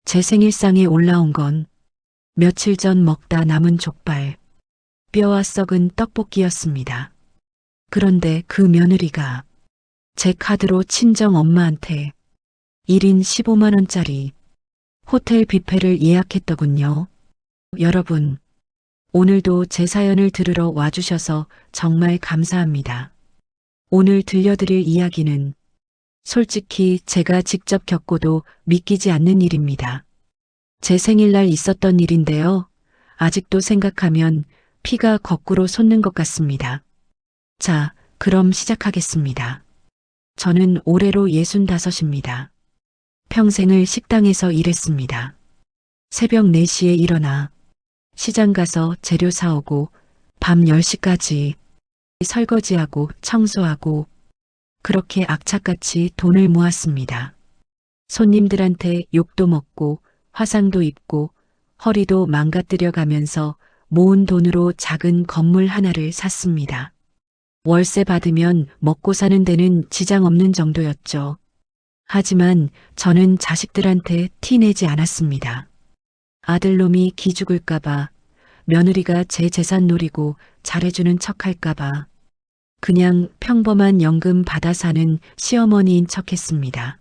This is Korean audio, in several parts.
제 생일상에 올라온 건 며칠 전 먹다 남은 족발, 뼈와 썩은 떡볶이였습니다. 그런데 그 며느리가 제 카드로 친정 엄마한테 1인 15만 원짜리 호텔 뷔페를 예약했더군요. 여러분, 오늘도 제 사연을 들으러 와주셔서 정말 감사합니다. 오늘 들려드릴 이야기는 솔직히 제가 직접 겪고도 믿기지 않는 일입니다. 제 생일날 있었던 일인데요. 아직도 생각하면 피가 거꾸로 솟는 것 같습니다. 자, 그럼 시작하겠습니다. 저는 올해로 65입니다. 평생을 식당에서 일했습니다. 새벽 4시에 일어나 시장 가서 재료 사오고 밤 10시까지 설거지하고 청소하고 그렇게 악착같이 돈을 모았습니다. 손님들한테 욕도 먹고 화상도 입고 허리도 망가뜨려 가면서 모은 돈으로 작은 건물 하나를 샀습니다. 월세 받으면 먹고 사는 데는 지장 없는 정도였죠. 하지만 저는 자식들한테 티내지 않았습니다. 아들놈이 기죽을까봐, 며느리가 제 재산 노리고 잘해주는 척할까봐 그냥 평범한 연금 받아 사는 시어머니인 척했습니다.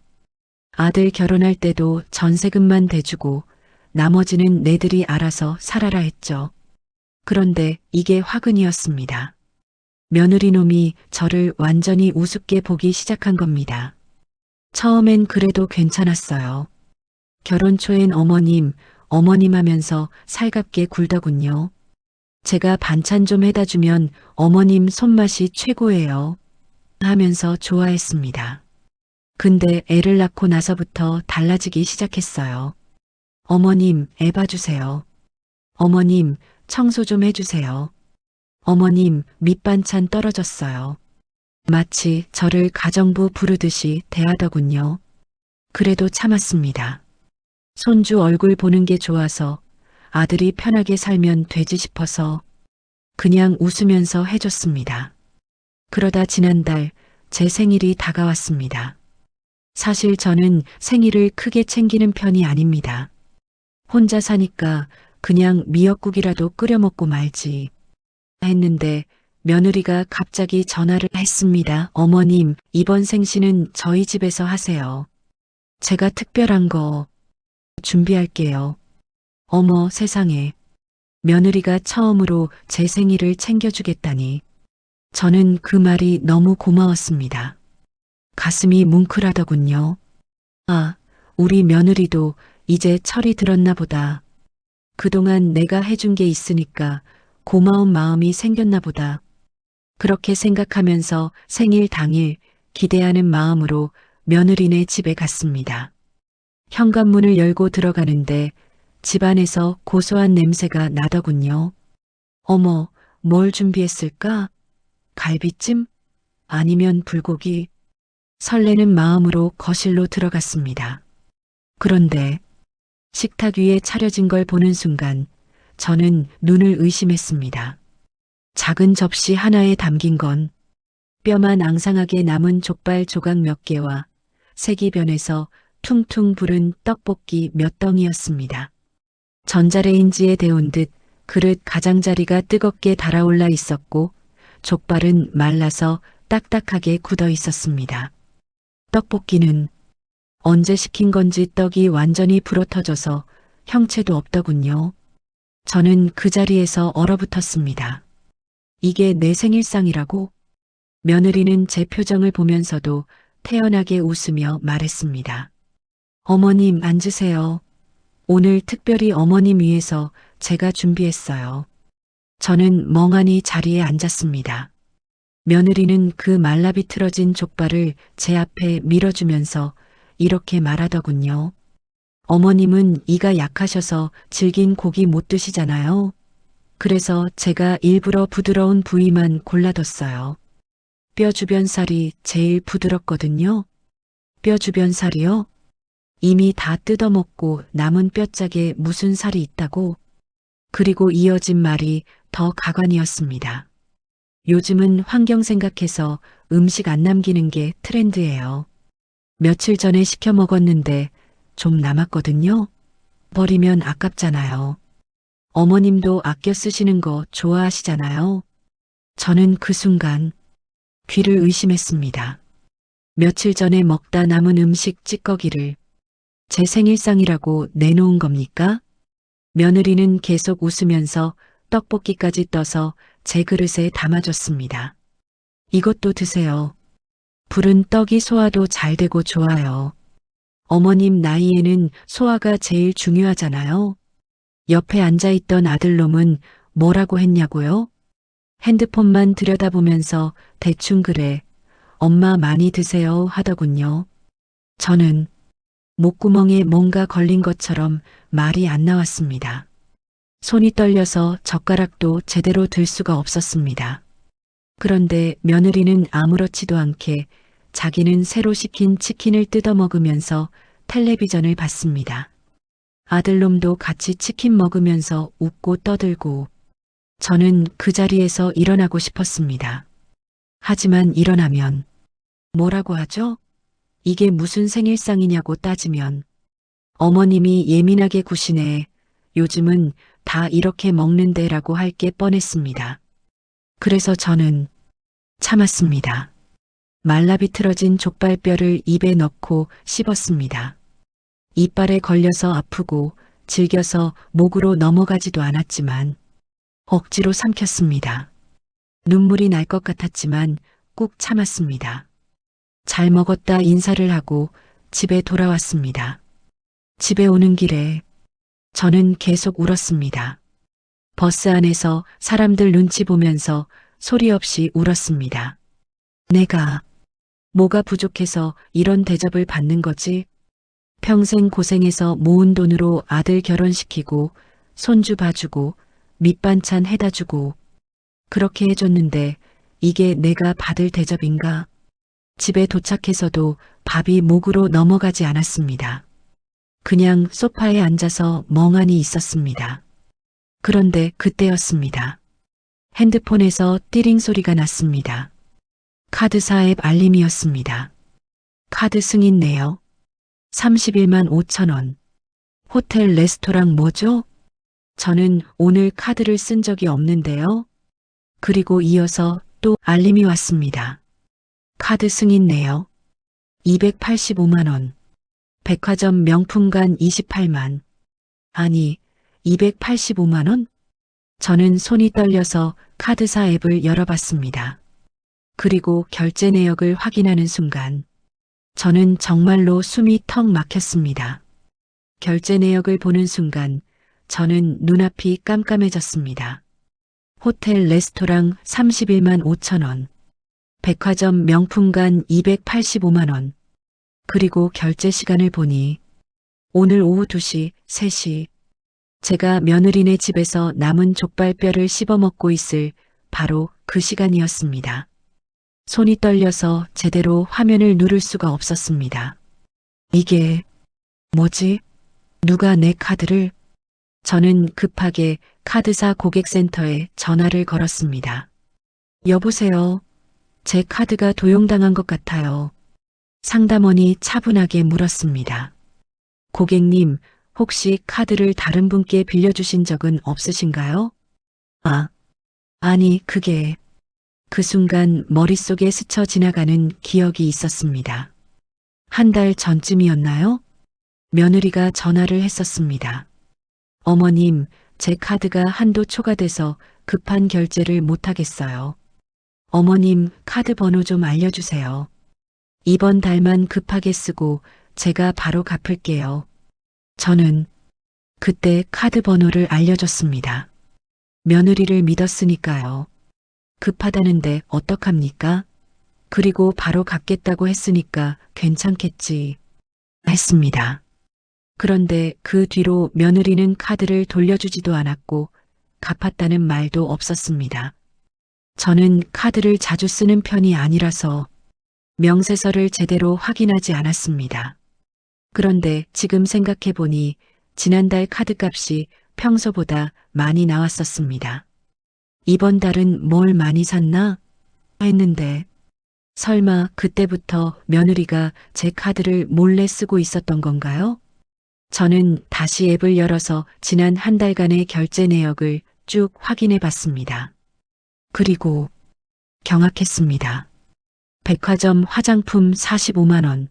아들 결혼할 때도 전세금만 대주고 나머지는 내들이 알아서 살아라 했죠. 그런데 이게 화근이었습니다. 며느리 놈이 저를 완전히 우습게 보기 시작한 겁니다. 처음엔 그래도 괜찮았어요. 결혼 초엔 어머님 하면서 살갑게 굴더군요. 제가 반찬 좀 해다 주면 어머님 손맛이 최고예요. 하면서 좋아했습니다. 근데 애를 낳고 나서부터 달라지기 시작했어요. 어머님, 애 봐주세요. 어머님, 청소 좀 해주세요. 어머님, 밑반찬 떨어졌어요. 마치 저를 가정부 부르듯이 대하더군요. 그래도 참았습니다. 손주 얼굴 보는 게 좋아서 아들이 편하게 살면 되지 싶어서 그냥 웃으면서 해줬습니다. 그러다 지난달 제 생일이 다가왔습니다. 사실 저는 생일을 크게 챙기는 편이 아닙니다. 혼자 사니까 그냥 미역국이라도 끓여 먹고 말지 했는데 며느리가 갑자기 전화를 했습니다. 어머님, 이번 생신은 저희 집에서 하세요. 제가 특별한 거 준비할게요. 어머 세상에, 며느리가 처음으로 제 생일을 챙겨주겠다니. 저는 그 말이 너무 고마웠습니다. 가슴이 뭉클하더군요. 아, 우리 며느리도 이제 철이 들었나 보다. 그동안 내가 해준 게 있으니까 고마운 마음이 생겼나 보다. 그렇게 생각하면서 생일 당일 기대하는 마음으로 며느리네 집에 갔습니다. 현관문을 열고 들어가는데 집안에서 고소한 냄새가 나더군요. 어머, 뭘 준비했을까? 갈비찜? 아니면 불고기? 설레는 마음으로 거실로 들어갔습니다. 그런데 식탁 위에 차려진 걸 보는 순간 저는 눈을 의심했습니다. 작은 접시 하나에 담긴 건 뼈만 앙상하게 남은 족발 조각 몇 개와 색이 변해서 퉁퉁 부른 떡볶이 몇 덩이였습니다. 전자레인지에 데운 듯 그릇 가장자리가 뜨겁게 달아올라 있었고 족발은 말라서 딱딱하게 굳어 있었습니다. 떡볶이는 언제 시킨 건지 떡이 완전히 불어터져서 형체도 없더군요. 저는 그 자리에서 얼어붙었습니다. 이게 내 생일상이라고? 며느리는 제 표정을 보면서도 태연하게 웃으며 말했습니다. 어머님 앉으세요. 오늘 특별히 어머님 위해서 제가 준비했어요. 저는 멍하니 자리에 앉았습니다. 며느리는 그 말라비틀어진 족발을 제 앞에 밀어주면서 이렇게 말하더군요. 어머님은 이가 약하셔서 질긴 고기 못 드시잖아요. 그래서 제가 일부러 부드러운 부위만 골라뒀어요. 뼈 주변 살이 제일 부드럽거든요. 뼈 주변 살이요? 이미 다 뜯어먹고 남은 뼈짝에 무슨 살이 있다고? 그리고 이어진 말이 더 가관이었습니다. 요즘은 환경 생각해서 음식 안 남기는 게 트렌드예요. 며칠 전에 시켜 먹었는데 좀 남았거든요. 버리면 아깝잖아요. 어머님도 아껴 쓰시는 거 좋아하시잖아요. 저는 그 순간 귀를 의심했습니다. 며칠 전에 먹다 남은 음식 찌꺼기를 제 생일상이라고 내놓은 겁니까? 며느리는 계속 웃으면서 떡볶이까지 떠서 제 그릇에 담아줬습니다. 이것도 드세요. 불은 떡이 소화도 잘 되고 좋아요. 어머님 나이에는 소화가 제일 중요하잖아요. 옆에 앉아있던 아들놈은 뭐라고 했냐고요? 핸드폰만 들여다보면서 대충 그래, 엄마 많이 드세요 하더군요. 저는 목구멍에 뭔가 걸린 것처럼 말이 안 나왔습니다. 손이 떨려서 젓가락도 제대로 들 수가 없었습니다. 그런데 며느리는 아무렇지도 않게 자기는 새로 시킨 치킨을 뜯어 먹으면서 텔레비전을 봤습니다. 아들놈도 같이 치킨 먹으면서 웃고 떠들고 저는 그 자리에서 일어나고 싶었습니다. 하지만 일어나면 뭐라고 하죠? 이게 무슨 생일상이냐고 따지면 어머님이 예민하게 구시네. 요즘은 다 이렇게 먹는데라고 할 게 뻔했습니다. 그래서 저는 참았습니다. 말라비틀어진 족발뼈를 입에 넣고 씹었습니다. 이빨에 걸려서 아프고 질겨서 목으로 넘어가지도 않았지만 억지로 삼켰습니다. 눈물이 날 것 같았지만 꾹 참았습니다. 잘 먹었다 인사를 하고 집에 돌아왔습니다. 집에 오는 길에 저는 계속 울었습니다. 버스 안에서 사람들 눈치 보면서 소리 없이 울었습니다. 내가 뭐가 부족해서 이런 대접을 받는 거지? 평생 고생해서 모은 돈으로 아들 결혼시키고 손주 봐주고 밑반찬 해다 주고 그렇게 해줬는데 이게 내가 받을 대접인가? 집에 도착해서도 밥이 목으로 넘어가지 않았습니다. 그냥 소파에 앉아서 멍하니 있었습니다. 그런데 그때였습니다. 핸드폰에서 띠링 소리가 났습니다. 카드사 앱 알림이었습니다. 카드 승인네요. 31만 5천 원. 호텔 레스토랑 뭐죠? 저는 오늘 카드를 쓴 적이 없는데요. 그리고 이어서 또 알림이 왔습니다. 카드 승인네요. 285만 원. 백화점 명품관 28만. 아니, 285만 원? 저는 손이 떨려서 카드사 앱을 열어봤습니다. 그리고 결제 내역을 확인하는 순간 저는 정말로 숨이 턱 막혔습니다. 결제 내역을 보는 순간 저는 눈앞이 깜깜해졌습니다. 호텔 레스토랑 31만 5천 원. 백화점 명품관 285만 원. 그리고 결제 시간을 보니 오늘 오후 2시, 3시 제가 며느리네 집에서 남은 족발뼈를 씹어먹고 있을 바로 그 시간이었습니다. 손이 떨려서 제대로 화면을 누를 수가 없었습니다. 이게 뭐지? 누가 내 카드를? 저는 급하게 카드사 고객센터에 전화를 걸었습니다. 여보세요. 제 카드가 도용당한 것 같아요. 상담원이 차분하게 물었습니다. 고객님, 혹시 카드를 다른 분께 빌려주신 적은 없으신가요? 아니, 그게... 그 순간 머릿속에 스쳐 지나가는 기억이 있었습니다. 한 달 전쯤이었나요? 며느리가 전화를 했었습니다. 어머님, 제 카드가 한도 초과돼서 급한 결제를 못하겠어요. 어머님, 카드 번호 좀 알려주세요. 이번 달만 급하게 쓰고 제가 바로 갚을게요. 저는 그때 카드 번호를 알려줬습니다. 며느리를 믿었으니까요. 급하다는데 어떡합니까? 그리고 바로 갚겠다고 했으니까 괜찮겠지 했습니다. 그런데 그 뒤로 며느리는 카드를 돌려주지도 않았고 갚았다는 말도 없었습니다. 저는 카드를 자주 쓰는 편이 아니라서 명세서를 제대로 확인하지 않았습니다. 그런데 지금 생각해보니 지난달 카드값이 평소보다 많이 나왔었습니다. 이번 달은 뭘 많이 샀나? 했는데 설마 그때부터 며느리가 제 카드를 몰래 쓰고 있었던 건가요? 저는 다시 앱을 열어서 지난 한 달간의 결제 내역을 쭉 확인해 봤습니다. 그리고 경악했습니다. 백화점 화장품 45만 원,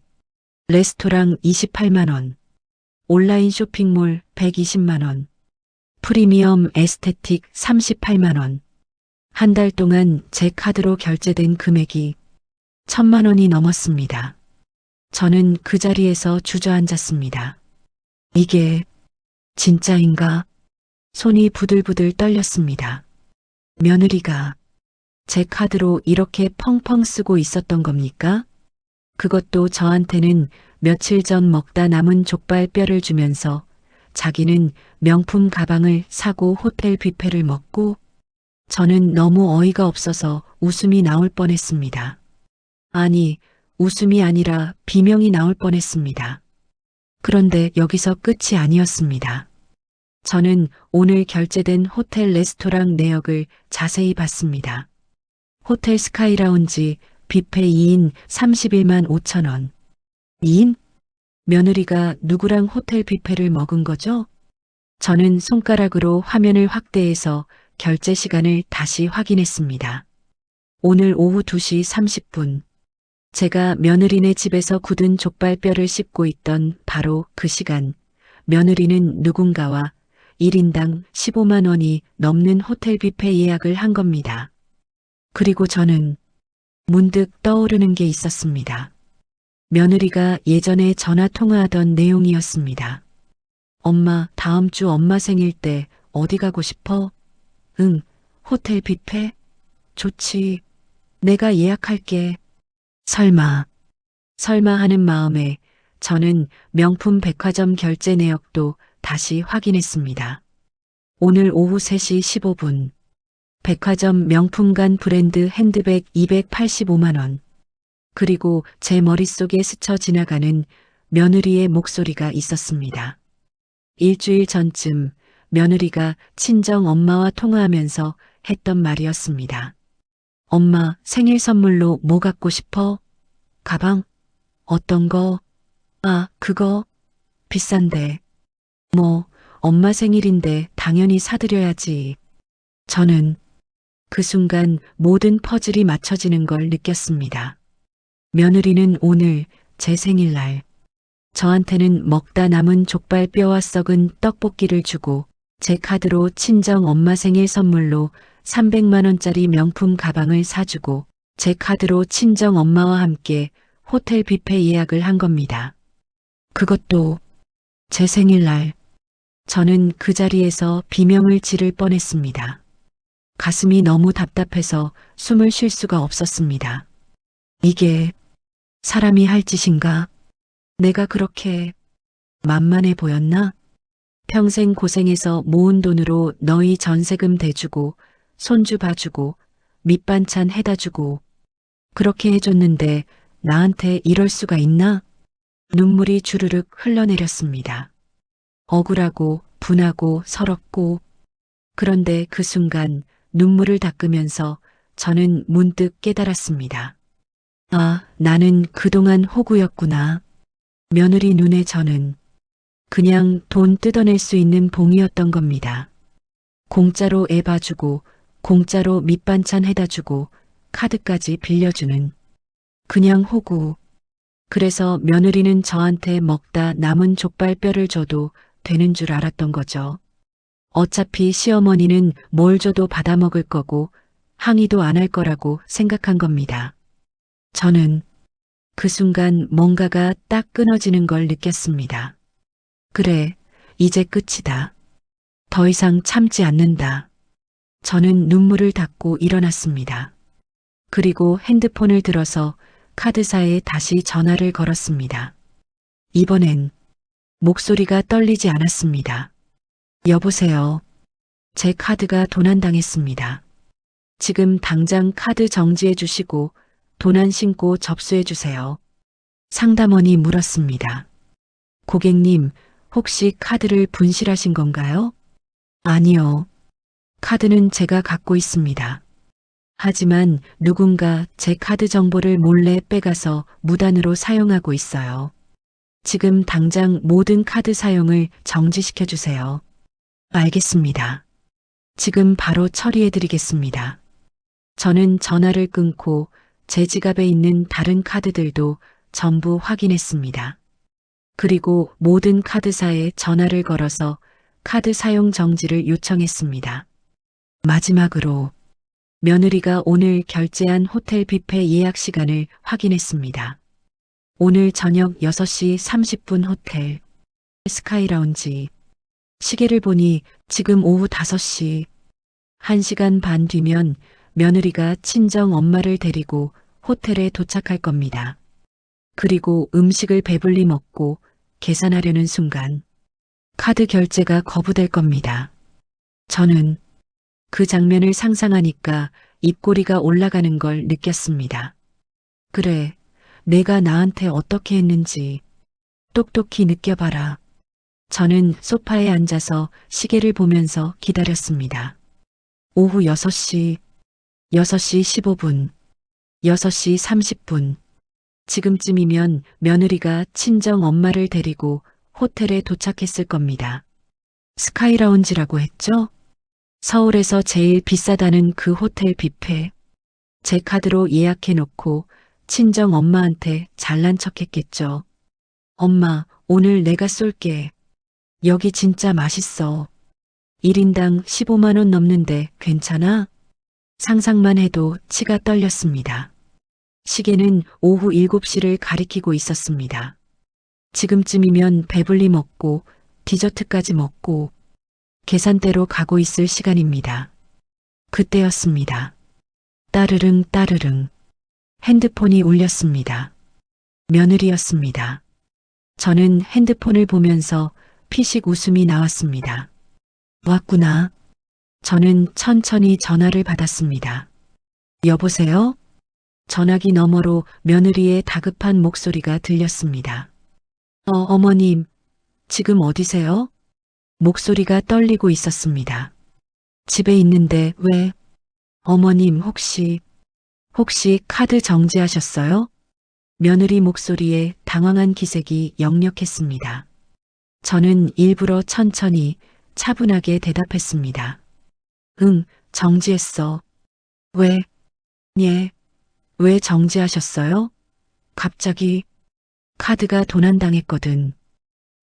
레스토랑 28만 원, 온라인 쇼핑몰 120만 원, 프리미엄 에스테틱 38만 원. 한 달 동안 제 카드로 결제된 금액이 1,000만 원이 넘었습니다. 저는 그 자리에서 주저앉았습니다. 이게 진짜인가? 손이 부들부들 떨렸습니다. 며느리가 제 카드로 이렇게 펑펑 쓰고 있었던 겁니까? 그것도 저한테는 며칠 전 먹다 남은 족발뼈를 주면서 자기는 명품 가방을 사고 호텔 뷔페를 먹고 저는 너무 어이가 없어서 웃음이 나올 뻔했습니다. 아니, 웃음이 아니라 비명이 나올 뻔했습니다. 그런데 여기서 끝이 아니었습니다. 저는 오늘 결제된 호텔 레스토랑 내역을 자세히 봤습니다. 호텔 스카이라운지 뷔페 2인 31만 5천 원. 2인? 며느리가 누구랑 호텔 뷔페를 먹은 거죠? 저는 손가락으로 화면을 확대해서 결제 시간을 다시 확인했습니다. 오늘 오후 2시 30분. 제가 며느리네 집에서 굳은 족발뼈를 씹고 있던 바로 그 시간, 며느리는 누군가와 1인당 15만 원이 넘는 호텔 뷔페 예약을 한 겁니다. 그리고 저는 문득 떠오르는 게 있었습니다. 며느리가 예전에 전화 통화하던 내용이었습니다. 엄마, 다음 주 엄마 생일 때 어디 가고 싶어? 응, 호텔 뷔페? 좋지. 내가 예약할게. 설마 하는 마음에 저는 명품 백화점 결제 내역도 다시 확인했습니다. 오늘 오후 3시 15분. 백화점 명품관 브랜드 핸드백 285만 원. 그리고 제 머릿속에 스쳐 지나가는 며느리의 목소리가 있었습니다. 일주일 전쯤 며느리가 친정 엄마와 통화하면서 했던 말이었습니다. 엄마, 생일 선물로 뭐 갖고 싶어? 가방? 어떤 거? 아, 그거? 비싼데. 뭐, 엄마 생일인데 당연히 사드려야지. 저는 그 순간 모든 퍼즐이 맞춰지는 걸 느꼈습니다. 며느리는 오늘 제 생일날 저한테는 먹다 남은 족발뼈와 썩은 떡볶이를 주고 제 카드로 친정 엄마 생일 선물로 300만 원짜리 명품 가방을 사주고 제 카드로 친정 엄마와 함께 호텔 뷔페 예약을 한 겁니다. 그것도 제 생일날. 저는 그 자리에서 비명을 지를 뻔했습니다. 가슴이 너무 답답해서 숨을 쉴 수가 없었습니다. 이게 사람이 할 짓인가? 내가 그렇게 만만해 보였나? 평생 고생해서 모은 돈으로 너희 전세금 대주고 손주 봐주고 밑반찬 해다주고 그렇게 해줬는데 나한테 이럴 수가 있나? 눈물이 주르륵 흘러내렸습니다. 억울하고 분하고 서럽고 그런데 그 순간 눈물을 닦으면서 저는 문득 깨달았습니다. 아, 나는 그동안 호구였구나. 며느리 눈에 저는 그냥 돈 뜯어낼 수 있는 봉이었던 겁니다. 공짜로 애 봐주고 공짜로 밑반찬 해다주고 카드까지 빌려주는 그냥 호구. 그래서 며느리는 저한테 먹다 남은 족발뼈를 줘도 되는 줄 알았던 거죠. 어차피 시어머니는 뭘 줘도 받아먹을 거고 항의도 안 할 거라고 생각한 겁니다. 저는 그 순간 뭔가가 딱 끊어지는 걸 느꼈습니다. 그래, 이제 끝이다. 더 이상 참지 않는다. 저는 눈물을 닦고 일어났습니다. 그리고 핸드폰을 들어서 카드사에 다시 전화를 걸었습니다. 이번엔 목소리가 떨리지 않았습니다. 여보세요. 제 카드가 도난당했습니다. 지금 당장 카드 정지해 주시고 도난 신고 접수해 주세요. 상담원이 물었습니다. 고객님, 혹시 카드를 분실하신 건가요? 아니요. 카드는 제가 갖고 있습니다. 하지만 누군가 제 카드 정보를 몰래 빼가서 무단으로 사용하고 있어요. 지금 당장 모든 카드 사용을 정지시켜 주세요. 알겠습니다. 지금 바로 처리해 드리겠습니다. 저는 전화를 끊고 제 지갑에 있는 다른 카드들도 전부 확인했습니다. 그리고 모든 카드사에 전화를 걸어서 카드 사용 정지를 요청했습니다. 마지막으로 며느리가 오늘 결제한 호텔 뷔페 예약 시간을 확인했습니다. 오늘 저녁 6시 30분 호텔 스카이라운지. 시계를 보니 지금 오후 5시. 1시간 반 뒤면 며느리가 친정 엄마를 데리고 호텔에 도착할 겁니다. 그리고 음식을 배불리 먹고 계산하려는 순간 카드 결제가 거부될 겁니다. 저는 그 장면을 상상하니까 입꼬리가 올라가는 걸 느꼈습니다. 그래, 내가 나한테 어떻게 했는지 똑똑히 느껴봐라. 저는 소파에 앉아서 시계를 보면서 기다렸습니다. 오후 6시, 6시 15분, 6시 30분. 지금쯤이면 며느리가 친정 엄마를 데리고 호텔에 도착했을 겁니다. 스카이라운지라고 했죠? 서울에서 제일 비싸다는 그 호텔 뷔페. 제 카드로 예약해 놓고 친정 엄마한테 잘난 척 했겠죠. 엄마, 오늘 내가 쏠게. 여기 진짜 맛있어. 1인당 15만 원 넘는데 괜찮아? 상상만 해도 치가 떨렸습니다. 시계는 오후 7시를 가리키고 있었습니다. 지금쯤이면 배불리 먹고 디저트까지 먹고 계산대로 가고 있을 시간입니다. 그때였습니다. 따르릉 따르릉. 핸드폰이 울렸습니다. 며느리였습니다. 저는 핸드폰을 보면서 피식 웃음이 나왔습니다. 왔구나. 저는 천천히 전화를 받았습니다. 여보세요? 전화기 너머로 며느리의 다급한 목소리가 들렸습니다. 어머님, 지금 어디세요? 목소리가 떨리고 있었습니다. 집에 있는데 왜? 어머님 혹시 카드 정지하셨어요? 며느리 목소리에 당황한 기색이 역력했습니다. 저는 일부러 천천히 차분하게 대답했습니다. 응, 정지했어. 왜? 예. 왜 정지하셨어요? 갑자기 카드가 도난당했거든.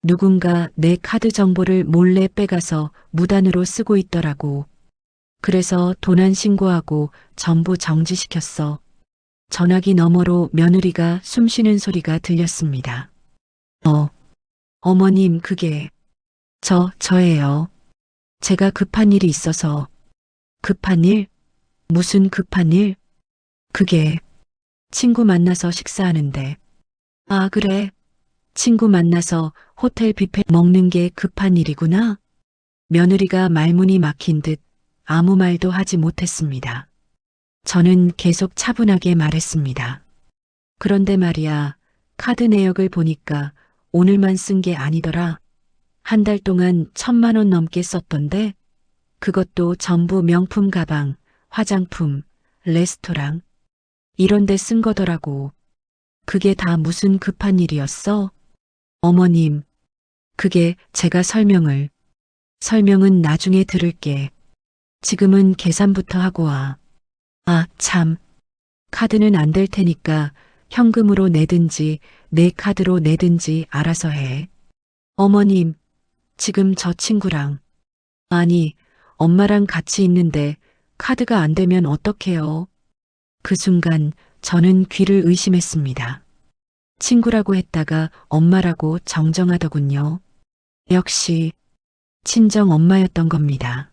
누군가 내 카드 정보를 몰래 빼가서 무단으로 쓰고 있더라고. 그래서 도난 신고하고 전부 정지시켰어. 전화기 너머로 며느리가 숨쉬는 소리가 들렸습니다. 어머님 그게 저예요. 제가 급한 일이 있어서. 급한 일? 무슨 급한 일? 그게 친구 만나서 식사하는데. 아, 그래. 친구 만나서 호텔 뷔페 먹는 게 급한 일이구나. 며느리가 말문이 막힌 듯 아무 말도 하지 못했습니다. 저는 계속 차분하게 말했습니다. 그런데 말이야, 카드 내역을 보니까 오늘만 쓴 게 아니더라. 한 달 동안 1,000만 원 넘게 썼던데, 그것도 전부 명품 가방, 화장품, 레스토랑, 이런 데 쓴 거더라고. 그게 다 무슨 급한 일이었어? 어머님, 그게 제가 설명은 나중에 들을게. 지금은 계산부터 하고 와. 아, 참. 카드는 안 될 테니까 현금으로 내든지 내 카드로 내든지 알아서 해. 어머님, 지금 저 친구랑, 아니, 엄마랑 같이 있는데 카드가 안 되면 어떡해요? 그 순간 저는 귀를 의심했습니다. 친구라고 했다가 엄마라고 정정하더군요. 역시 친정 엄마였던 겁니다.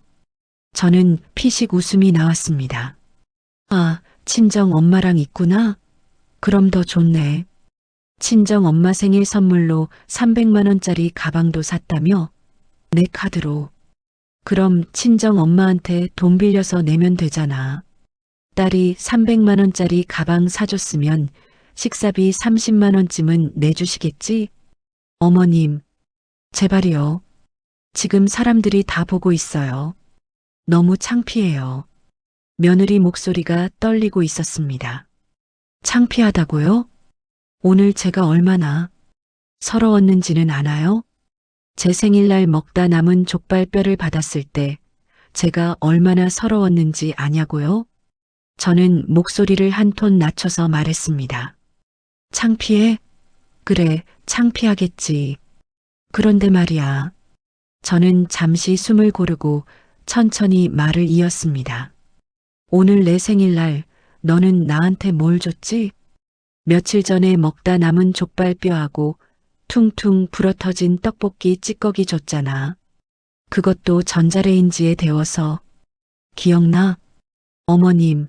저는 피식 웃음이 나왔습니다. 아, 친정 엄마랑 있구나? 그럼 더 좋네. 친정 엄마 생일 선물로 300만 원짜리 가방도 샀다며? 내 카드로. 그럼 친정 엄마한테 돈 빌려서 내면 되잖아. 딸이 300만 원짜리 가방 사줬으면 식사비 30만 원쯤은 내주시겠지? 어머님, 제발이요. 지금 사람들이 다 보고 있어요. 너무 창피해요. 며느리 목소리가 떨리고 있었습니다. 창피하다고요? 오늘 제가 얼마나 서러웠는지는 아나요? 제 생일날 먹다 남은 족발뼈를 받았을 때 제가 얼마나 서러웠는지 아냐고요? 저는 목소리를 한 톤 낮춰서 말했습니다. 창피해? 그래, 창피하겠지. 그런데 말이야. 저는 잠시 숨을 고르고 천천히 말을 이었습니다. 오늘 내 생일날 너는 나한테 뭘 줬지? 며칠 전에 먹다 남은 족발뼈하고 퉁퉁 불어터진 떡볶이 찌꺼기 줬잖아. 그것도 전자레인지에 데워서. 기억나? 어머님,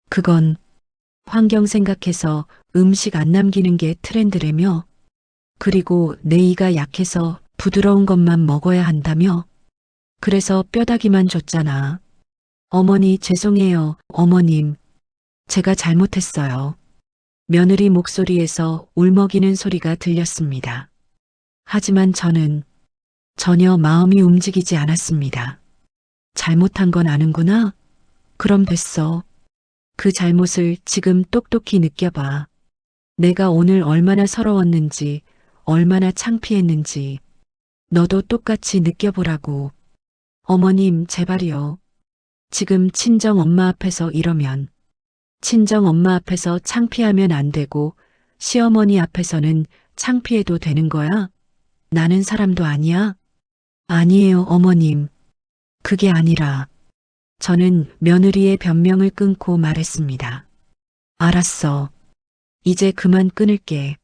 그건 환경 생각해서 음식 안 남기는 게 트렌드라며. 그리고 내 이가 약해서 부드러운 것만 먹어야 한다며. 그래서 뼈다귀만 줬잖아. 어머니 죄송해요, 어머님. 제가 잘못했어요. 며느리 목소리에서 울먹이는 소리가 들렸습니다. 하지만 저는 전혀 마음이 움직이지 않았습니다. 잘못한 건 아는구나? 그럼 됐어. 그 잘못을 지금 똑똑히 느껴봐. 내가 오늘 얼마나 서러웠는지, 얼마나 창피했는지, 너도 똑같이 느껴보라고. 어머님, 제발이요. 지금 친정 엄마 앞에서 이러면, 친정 엄마 앞에서 창피하면 안 되고, 시어머니 앞에서는 창피해도 되는 거야? 나는 사람도 아니야? 아니에요, 어머님. 그게 아니라, 저는 며느리의 변명을 끊고 말했습니다. 알았어. 이제 그만 끊을게.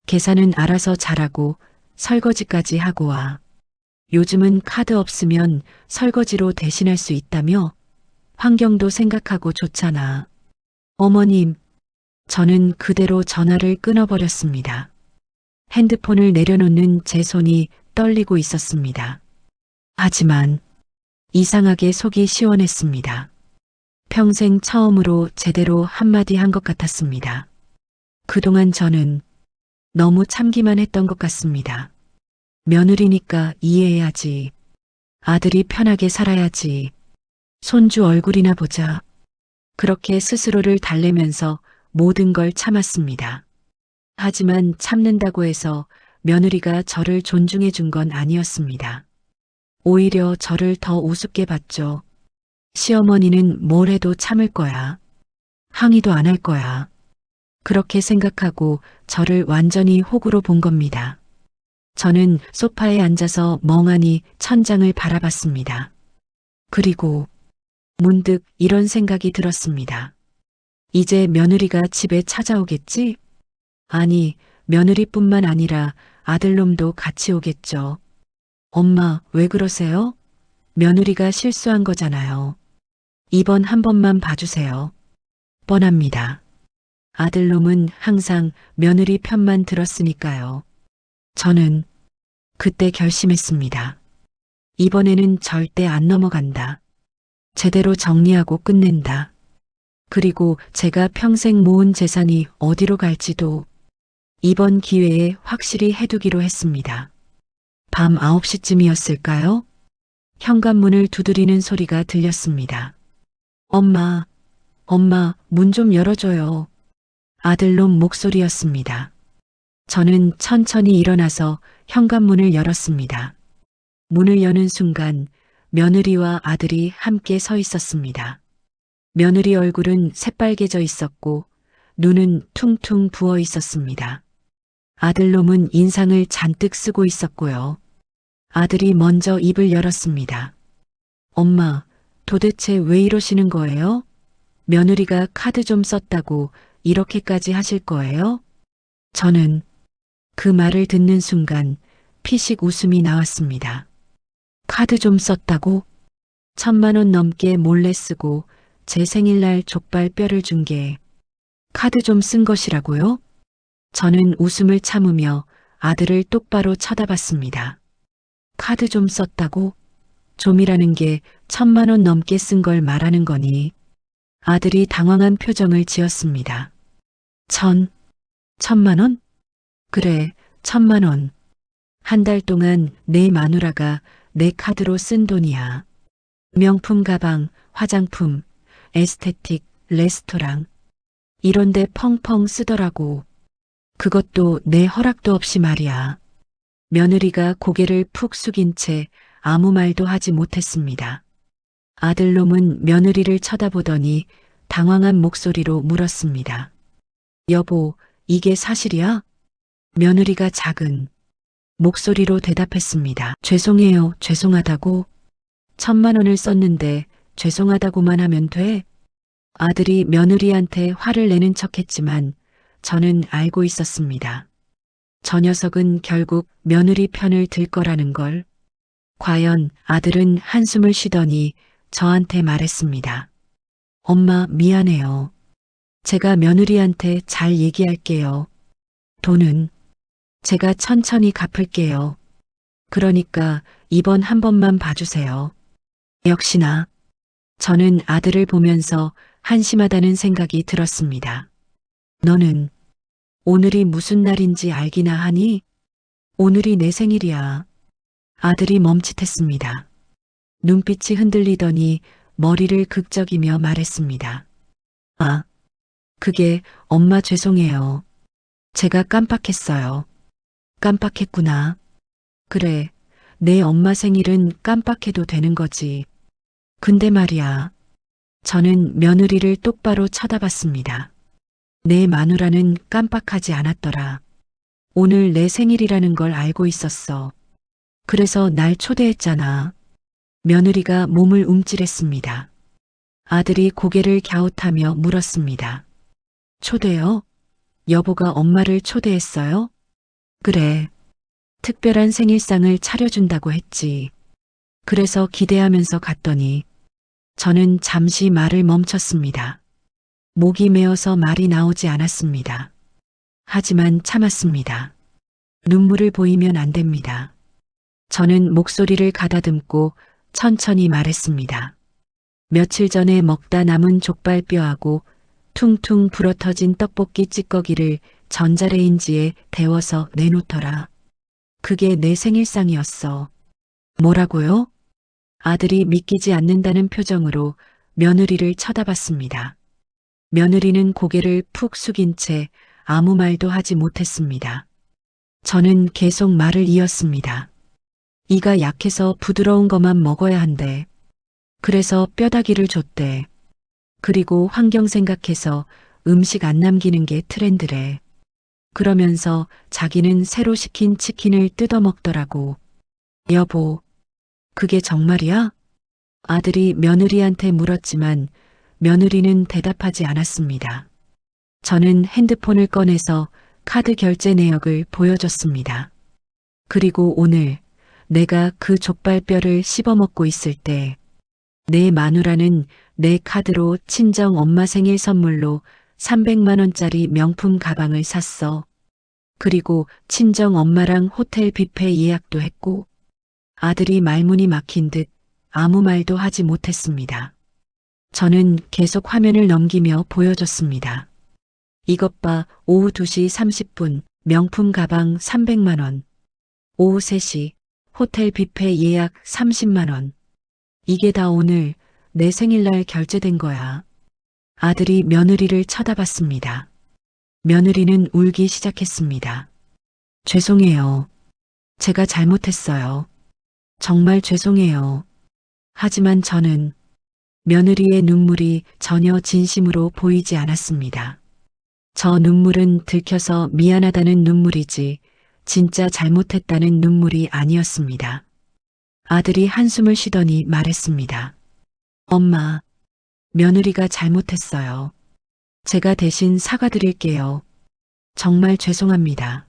계산은 알아서 잘하고 설거지까지 하고 와. 요즘은 카드 없으면 설거지로 대신할 수 있다며? 환경도 생각하고 좋잖아. 어머님, 저는 그대로 전화를 끊어버렸습니다. 핸드폰을 내려놓는 제 손이 떨리고 있었습니다. 하지만 이상하게 속이 시원했습니다. 평생 처음으로 제대로 한마디 한 것 같았습니다. 그동안 저는 너무 참기만 했던 것 같습니다. 며느리니까 이해해야지. 아들이 편하게 살아야지. 손주 얼굴이나 보자. 그렇게 스스로를 달래면서 모든 걸 참았습니다. 하지만 참는다고 해서 며느리가 저를 존중해 준 건 아니었습니다. 오히려 저를 더 우습게 봤죠. 시어머니는 뭘 해도 참을 거야. 항의도 안 할 거야. 그렇게 생각하고 저를 완전히 호구로 본 겁니다. 저는 소파에 앉아서 멍하니 천장을 바라봤습니다. 그리고 문득 이런 생각이 들었습니다. 이제 며느리가 집에 찾아오겠지? 아니, 며느리뿐만 아니라 아들놈도 같이 오겠죠. 엄마, 왜 그러세요? 며느리가 실수한 거잖아요. 이번 한 번만 봐주세요. 뻔합니다. 아들놈은 항상 며느리 편만 들었으니까요. 저는 그때 결심했습니다. 이번에는 절대 안 넘어간다. 제대로 정리하고 끝낸다. 그리고 제가 평생 모은 재산이 어디로 갈지도 이번 기회에 확실히 해두기로 했습니다. 밤 9시쯤이었을까요? 현관문을 두드리는 소리가 들렸습니다. 엄마, 엄마, 문 좀 열어줘요. 아들놈 목소리였습니다. 저는 천천히 일어나서 현관문을 열었습니다. 문을 여는 순간 며느리와 아들이 함께 서 있었습니다. 며느리 얼굴은 새빨개져 있었고 눈은 퉁퉁 부어 있었습니다. 아들놈은 인상을 잔뜩 쓰고 있었고요. 아들이 먼저 입을 열었습니다. 엄마, 도대체 왜 이러시는 거예요? 며느리가 카드 좀 썼다고 이렇게까지 하실 거예요? 저는 그 말을 듣는 순간 피식 웃음이 나왔습니다. 카드 좀 썼다고? 1,000만 원 넘게 몰래 쓰고 제 생일날 족발 뼈를 준 게 카드 좀 쓴 것이라고요? 저는 웃음을 참으며 아들을 똑바로 쳐다봤습니다. 카드 좀 썼다고? 좀이라는 게 1,000만 원 넘게 쓴 걸 말하는 거니? 아들이 당황한 표정을 지었습니다. 1,000만 원? 그래, 1,000만 원. 한 달 동안 내 마누라가 내 카드로 쓴 돈이야. 명품 가방, 화장품, 에스테틱, 레스토랑. 이런데 펑펑 쓰더라고. 그것도 내 허락도 없이 말이야. 며느리가 고개를 푹 숙인 채 아무 말도 하지 못했습니다. 아들놈은 며느리를 쳐다보더니 당황한 목소리로 물었습니다. 여보, 이게 사실이야? 며느리가 작은 목소리로 대답했습니다. 죄송해요, 죄송하다고. 1,000만 원을 썼는데 죄송하다고만 하면 돼? 아들이 며느리한테 화를 내는 척했지만 저는 알고 있었습니다. 저 녀석은 결국 며느리 편을 들 거라는 걸. 과연 아들은 한숨을 쉬더니 저한테 말했습니다. 엄마, 미안해요. 제가 며느리한테 잘 얘기할게요. 돈은 제가 천천히 갚을게요. 그러니까 이번 한 번만 봐주세요. 역시나 저는 아들을 보면서 한심하다는 생각이 들었습니다. 너는 오늘이 무슨 날인지 알기나 하니? 오늘이 내 생일이야. 아들이 멈칫했습니다. 눈빛이 흔들리더니 머리를 극적이며 말했습니다. 아, 그게 엄마 죄송해요. 제가 깜빡했어요. 깜빡했구나. 그래, 내 엄마 생일은 깜빡해도 되는 거지. 근데 말이야. 저는 며느리를 똑바로 쳐다봤습니다. 내 마누라는 깜빡하지 않았더라. 오늘 내 생일이라는 걸 알고 있었어. 그래서 날 초대했잖아. 며느리가 몸을 움찔했습니다. 아들이 고개를 갸웃하며 물었습니다. 초대요? 여보가 엄마를 초대했어요? 그래. 특별한 생일상을 차려준다고 했지. 그래서 기대하면서 갔더니 저는 잠시 말을 멈췄습니다. 목이 메어서 말이 나오지 않았습니다. 하지만 참았습니다. 눈물을 보이면 안 됩니다. 저는 목소리를 가다듬고 천천히 말했습니다. 며칠 전에 먹다 남은 족발뼈하고 퉁퉁 불어터진 떡볶이 찌꺼기를 전자레인지에 데워서 내놓더라. 그게 내 생일상이었어. 뭐라고요? 아들이 믿기지 않는다는 표정으로 며느리를 쳐다봤습니다. 며느리는 고개를 푹 숙인 채 아무 말도 하지 못했습니다. 저는 계속 말을 이었습니다. 이가 약해서 부드러운 것만 먹어야 한대. 그래서 뼈다귀를 줬대. 그리고 환경 생각해서 음식 안 남기는 게 트렌드래. 그러면서 자기는 새로 시킨 치킨을 뜯어먹더라고. 여보, 그게 정말이야? 아들이 며느리한테 물었지만 며느리는 대답하지 않았습니다. 저는 핸드폰을 꺼내서 카드 결제 내역을 보여줬습니다. 그리고 오늘 내가 그 족발뼈를 씹어먹고 있을 때 내 마누라는 내 카드로 친정 엄마 생일 선물로 300만 원짜리 명품 가방을 샀어. 그리고 친정 엄마랑 호텔 뷔페 예약도 했고 아들이 말문이 막힌 듯 아무 말도 하지 못했습니다. 저는 계속 화면을 넘기며 보여줬습니다. 이것 봐, 오후 2시 30분 명품 가방 300만 원. 오후 3시 호텔 뷔페 예약 30만 원. 이게 다 오늘 내 생일날 결제된 거야. 아들이 며느리를 쳐다봤습니다. 며느리는 울기 시작했습니다. 죄송해요. 제가 잘못했어요. 정말 죄송해요. 하지만 저는 며느리의 눈물이 전혀 진심으로 보이지 않았습니다. 저 눈물은 들켜서 미안하다는 눈물이지 진짜 잘못했다는 눈물이 아니었습니다. 아들이 한숨을 쉬더니 말했습니다. 엄마, 며느리가 잘못했어요. 제가 대신 사과드릴게요. 정말 죄송합니다.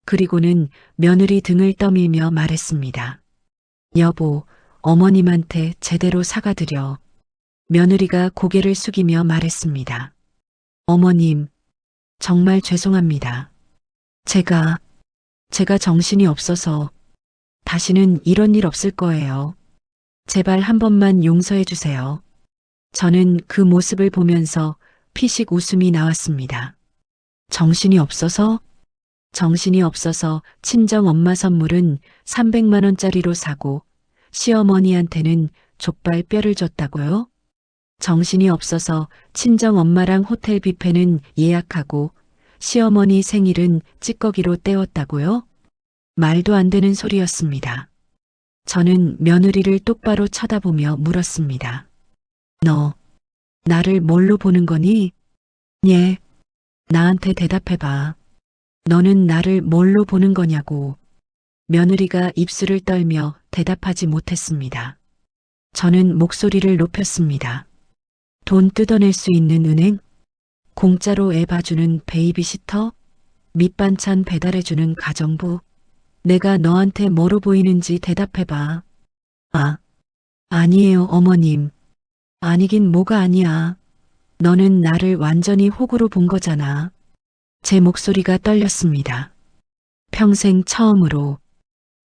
그리고는 며느리 등을 떠밀며 말했습니다. 여보, 어머님한테 제대로 사과드려. 며느리가 고개를 숙이며 말했습니다. 어머님, 정말 죄송합니다. 제가 정신이 없어서 다시는 이런 일 없을 거예요. 제발 한 번만 용서해 주세요. 저는 그 모습을 보면서 피식 웃음이 나왔습니다. 정신이 없어서? 정신이 없어서 친정 엄마 선물은 300만 원짜리로 사고 시어머니한테는 족발 뼈를 줬다고요? 정신이 없어서 친정 엄마랑 호텔 뷔페는 예약하고 시어머니 생일은 찌꺼기로 때웠다고요? 말도 안 되는 소리였습니다. 저는 며느리를 똑바로 쳐다보며 물었습니다. 너, 나를 뭘로 보는 거니? 예, 나한테 대답해봐. 너는 나를 뭘로 보는 거냐고. 며느리가 입술을 떨며 대답하지 못했습니다. 저는 목소리를 높였습니다. 돈 뜯어낼 수 있는 은행? 공짜로 애 봐주는 베이비시터? 밑반찬 배달해주는 가정부? 내가 너한테 뭐로 보이는지 대답해봐. 아, 아니에요, 어머님. 아니긴 뭐가 아니야. 너는 나를 완전히 호구로 본 거잖아. 제 목소리가 떨렸습니다. 평생 처음으로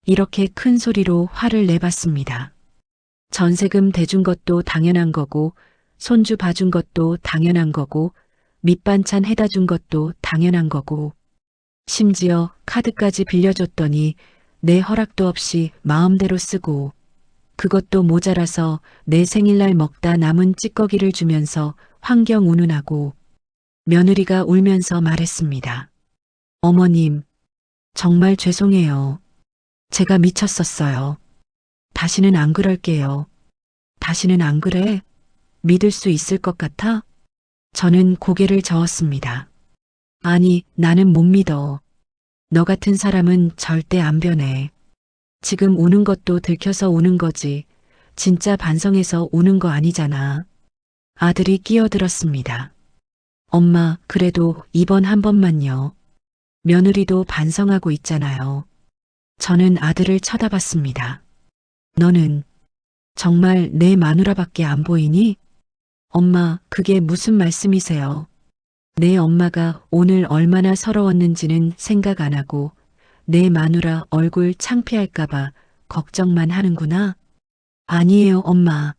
이렇게 큰 소리로 화를 내봤습니다. 전세금 대준 것도 당연한 거고, 손주 봐준 것도 당연한 거고, 밑반찬 해다 준 것도 당연한 거고, 심지어 카드까지 빌려줬더니 내 허락도 없이 마음대로 쓰고, 그것도 모자라서 내 생일날 먹다 남은 찌꺼기를 주면서 환경 운운하고. 며느리가 울면서 말했습니다. 어머님, 정말 죄송해요. 제가 미쳤었어요. 다시는 안 그럴게요. 다시는 안 그래? 믿을 수 있을 것 같아? 저는 고개를 저었습니다. 아니, 나는 못 믿어. 너 같은 사람은 절대 안 변해. 지금 우는 것도 들켜서 우는 거지. 진짜 반성해서 우는 거 아니잖아. 아들이 끼어들었습니다. 엄마, 그래도 이번 한 번만요. 며느리도 반성하고 있잖아요. 저는 아들을 쳐다봤습니다. 너는 정말 내 마누라밖에 안 보이니? 엄마, 그게 무슨 말씀이세요? 내 엄마가 오늘 얼마나 서러웠는지는 생각 안 하고 내 마누라 얼굴 창피할까봐 걱정만 하는구나. 아니에요, 엄마.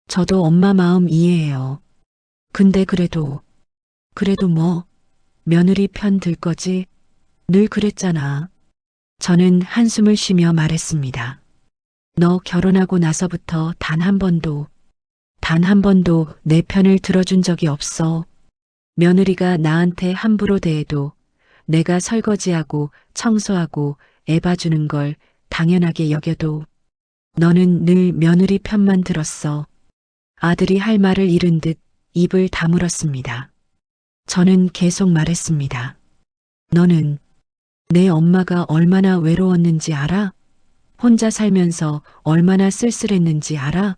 저도 엄마 마음 이해해요. 근데 그래도 뭐, 며느리 편 들 거지? 늘 그랬잖아. 저는 한숨을 쉬며 말했습니다. 너 결혼하고 나서부터 단 한 번도 내 편을 들어준 적이 없어. 며느리가 나한테 함부로 대해도 내가 설거지하고 청소하고 애 봐주는 걸 당연하게 여겨도 너는 늘 며느리 편만 들었어. 아들이 할 말을 잃은 듯 입을 다물었습니다. 저는 계속 말했습니다. 너는 내 엄마가 얼마나 외로웠는지 알아? 혼자 살면서 얼마나 쓸쓸했는지 알아?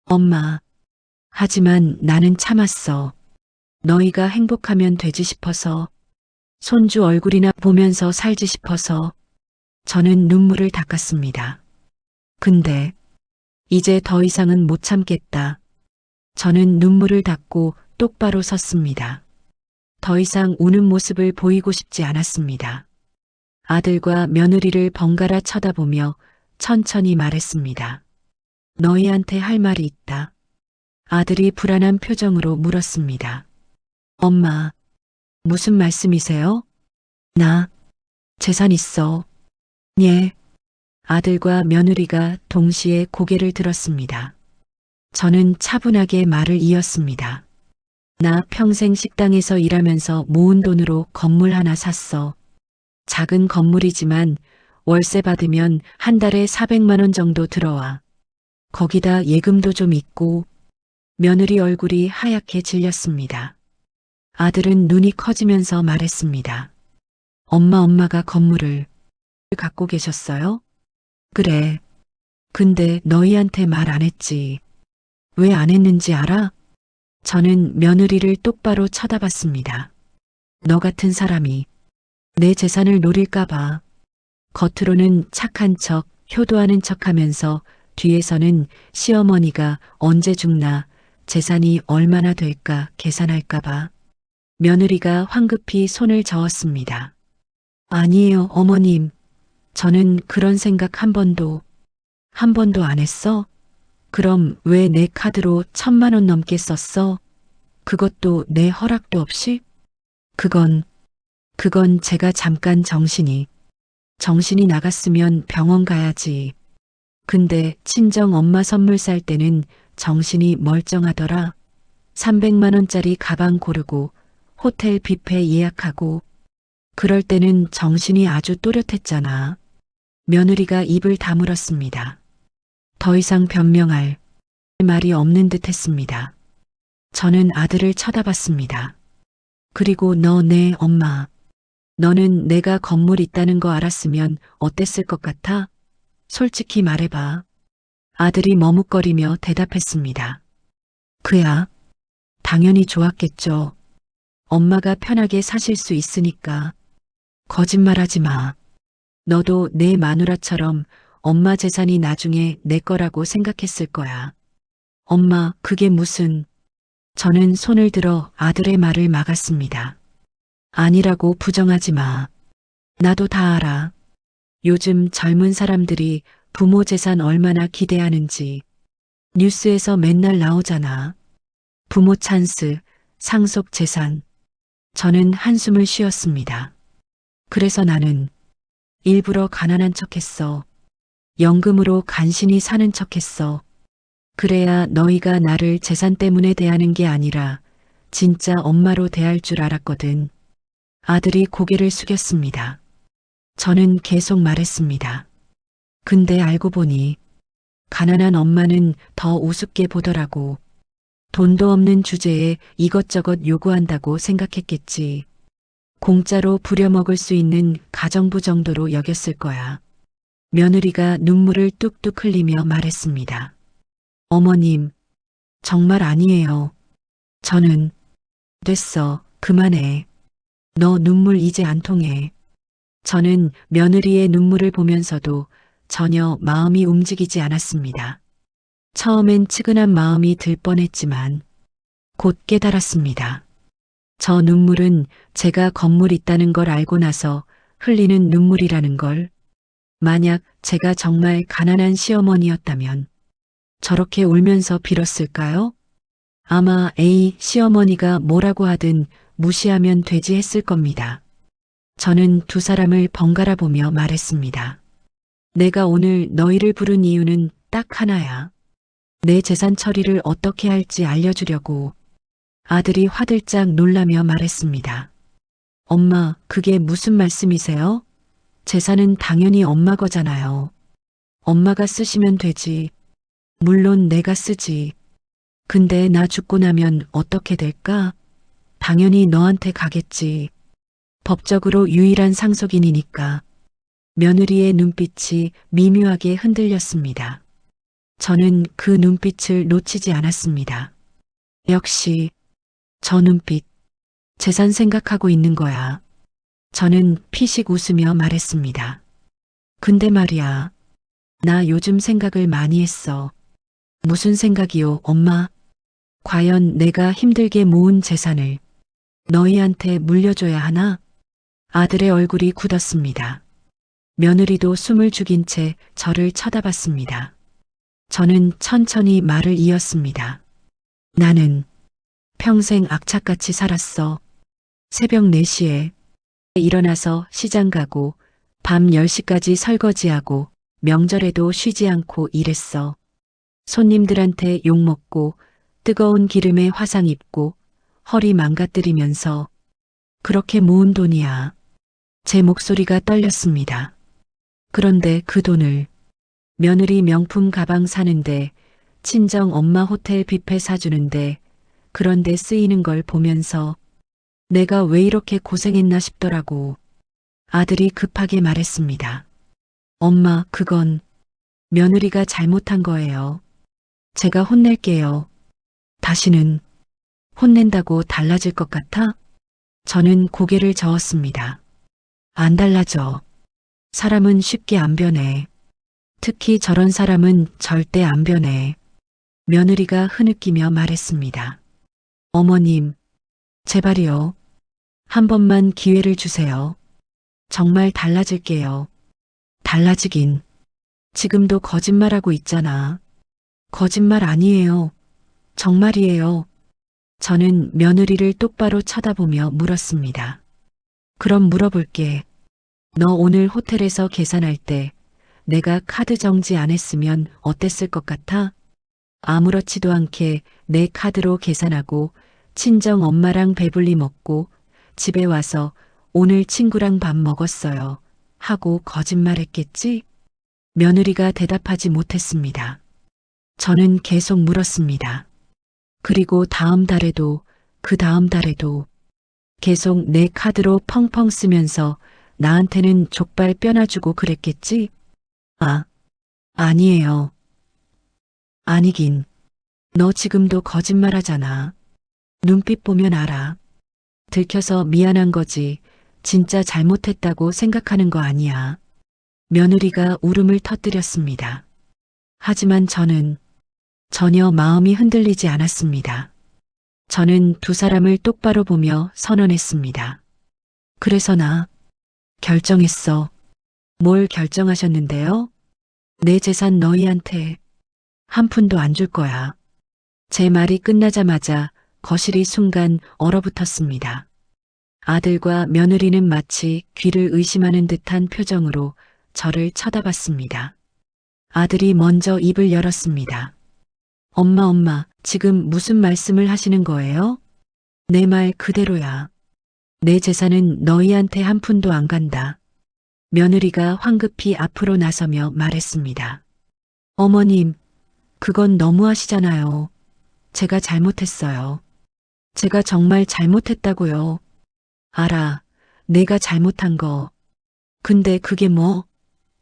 엄마. 하지만 나는 참았어. 너희가 행복하면 되지 싶어서, 손주 얼굴이나 보면서 살지 싶어서. 저는 눈물을 닦았습니다. 근데 이제 더 이상은 못 참겠다. 저는 눈물을 닦고 똑바로 섰습니다. 더 이상 우는 모습을 보이고 싶지 않았습니다. 아들과 며느리를 번갈아 쳐다보며 천천히 말했습니다. 너희한테 할 말이 있다. 아들이 불안한 표정으로 물었습니다. 엄마, 무슨 말씀이세요? 나 재산 있어. 예. 아들과 며느리가 동시에 고개를 들었습니다. 저는 차분하게 말을 이었습니다. 나 평생 식당에서 일하면서 모은 돈으로 건물 하나 샀어. 작은 건물이지만 월세 받으면 한 달에 400만 원 정도 들어와. 거기다 예금도 좀 있고. 며느리 얼굴이 하얗게 질렸습니다. 아들은 눈이 커지면서 말했습니다. 엄마가 건물을 갖고 계셨어요? 그래. 근데 너희한테 말 안 했지. 왜 안 했는지 알아? 저는 며느리를 똑바로 쳐다봤습니다. 너 같은 사람이 내 재산을 노릴까봐. 겉으로는 착한 척, 효도하는 척하면서 뒤에서는 시어머니가 언제 죽나, 재산이 얼마나 될까 계산할까봐. 며느리가 황급히 손을 저었습니다. 아니에요, 어머님. 저는 그런 생각 한 번도 안 했어? 그럼 왜 내 카드로 1,000만 원 넘게 썼어? 그것도 내 허락도 없이? 그건 제가 잠깐 정신이 나갔으면 병원 가야지. 근데 친정 엄마 선물 살 때는 정신이 멀쩡하더라. 300만 원짜리 가방 고르고 호텔 뷔페 예약하고 그럴 때는 정신이 아주 또렷했잖아. 며느리가 입을 다물었습니다. 더 이상 변명할 말이 없는 듯 했습니다. 저는 아들을 쳐다봤습니다. 그리고 너 내 엄마. 너는 내가 건물 있다는 거 알았으면 어땠을 것 같아? 솔직히 말해봐. 아들이 머뭇거리며 대답했습니다. 그야 당연히 좋았겠죠. 엄마가 편하게 사실 수 있으니까. 거짓말하지 마. 너도 내 마누라처럼 엄마 재산이 나중에 내 거라고 생각했을 거야. 엄마, 그게 무슨... 저는 손을 들어 아들의 말을 막았습니다. 아니라고 부정하지 마. 나도 다 알아. 요즘 젊은 사람들이 부모 재산 얼마나 기대하는지 뉴스에서 맨날 나오잖아. 부모 찬스, 상속 재산. 저는 한숨을 쉬었습니다. 그래서 나는 일부러 가난한 척했어. 연금으로 간신히 사는 척했어. 그래야 너희가 나를 재산 때문에 대하는 게 아니라 진짜 엄마로 대할 줄 알았거든. 아들이 고개를 숙였습니다. 저는 계속 말했습니다. 근데 알고 보니 가난한 엄마는 더 우습게 보더라고. 돈도 없는 주제에 이것저것 요구한다고 생각했겠지. 공짜로 부려먹을 수 있는 가정부 정도로 여겼을 거야. 며느리가 눈물을 뚝뚝 흘리며 말했습니다. 어머님, 정말 아니에요. 저는 됐어, 그만해. 너 눈물 이제 안 통해. 저는 며느리의 눈물을 보면서도 전혀 마음이 움직이지 않았습니다. 처음엔 측은한 마음이 들 뻔했지만 곧 깨달았습니다. 저 눈물은 제가 건물 있다는 걸 알고 나서 흘리는 눈물이라는 걸. 만약 제가 정말 가난한 시어머니였다면 저렇게 울면서 빌었을까요? 아마 시어머니가 뭐라고 하든 무시하면 되지 했을 겁니다. 저는 두 사람을 번갈아 보며 말했습니다. 내가 오늘 너희를 부른 이유는 딱 하나야. 내 재산 처리를 어떻게 할지 알려주려고. 아들이 화들짝 놀라며 말했습니다. 엄마, 그게 무슨 말씀이세요? 재산은 당연히 엄마 거잖아요. 엄마가 쓰시면 되지. 물론 내가 쓰지. 근데 나 죽고 나면 어떻게 될까? 당연히 너한테 가겠지. 법적으로 유일한 상속인이니까. 며느리의 눈빛이 미묘하게 흔들렸습니다. 저는 그 눈빛을 놓치지 않았습니다. 역시 저 눈빛, 재산 생각하고 있는 거야. 저는 피식 웃으며 말했습니다. 근데 말이야, 나 요즘 생각을 많이 했어. 무슨 생각이요, 엄마? 과연 내가 힘들게 모은 재산을 너희한테 물려줘야 하나? 아들의 얼굴이 굳었습니다. 며느리도 숨을 죽인 채 저를 쳐다봤습니다. 저는 천천히 말을 이었습니다. 나는 평생 악착같이 살았어. 새벽 4시에 일어나서 시장 가고 밤 10시까지 설거지하고 명절에도 쉬지 않고 일했어. 손님들한테 욕먹고 뜨거운 기름에 화상 입고 허리 망가뜨리면서 그렇게 모은 돈이야. 제 목소리가 떨렸습니다. 그런데 그 돈을 며느리 명품 가방 사는데, 친정 엄마 호텔 뷔페 사주는데, 그런데 쓰이는 걸 보면서 내가 왜 이렇게 고생했나 싶더라고. 아들이 급하게 말했습니다. 엄마, 그건 며느리가 잘못한 거예요. 제가 혼낼게요. 다시는 혼낸다고 달라질 것 같아? 저는 고개를 저었습니다. 안 달라져. 사람은 쉽게 안 변해. 특히 저런 사람은 절대 안 변해. 며느리가 흐느끼며 말했습니다. 어머님, 제발이요. 한 번만 기회를 주세요. 정말 달라질게요. 달라지긴. 지금도 거짓말하고 있잖아. 거짓말 아니에요. 정말이에요. 저는 며느리를 똑바로 쳐다보며 물었습니다. 그럼 물어볼게. 너 오늘 호텔에서 계산할 때 내가 카드 정지 안 했으면 어땠을 것 같아? 아무렇지도 않게 내 카드로 계산하고 친정 엄마랑 배불리 먹고 집에 와서 오늘 친구랑 밥 먹었어요. 하고 거짓말했겠지? 며느리가 대답하지 못했습니다. 저는 계속 물었습니다. 그리고 다음 달에도 그 다음 달에도 계속 내 카드로 펑펑 쓰면서 나한테는 족발 뼈나 주고 그랬겠지? 아, 아니에요. 아니긴. 너 지금도 거짓말하잖아. 눈빛 보면 알아. 들켜서 미안한 거지. 진짜 잘못했다고 생각하는 거 아니야. 며느리가 울음을 터뜨렸습니다. 하지만 저는 전혀 마음이 흔들리지 않았습니다. 저는 두 사람을 똑바로 보며 선언했습니다. 그래서 나 결정했어. 뭘 결정하셨는데요? 내 재산 너희한테 한 푼도 안 줄 거야. 제 말이 끝나자마자 거실이 순간 얼어붙었습니다. 아들과 며느리는 마치 귀를 의심하는 듯한 표정으로 저를 쳐다봤습니다. 아들이 먼저 입을 열었습니다. 엄마, 지금 무슨 말씀을 하시는 거예요? 내 말 그대로야. 내 재산은 너희한테 한 푼도 안 간다. 며느리가 황급히 앞으로 나서며 말했습니다. 어머님, 그건 너무하시잖아요. 제가 잘못했어요. 제가 정말 잘못했다고요. 알아, 내가 잘못한 거. 근데 그게 뭐?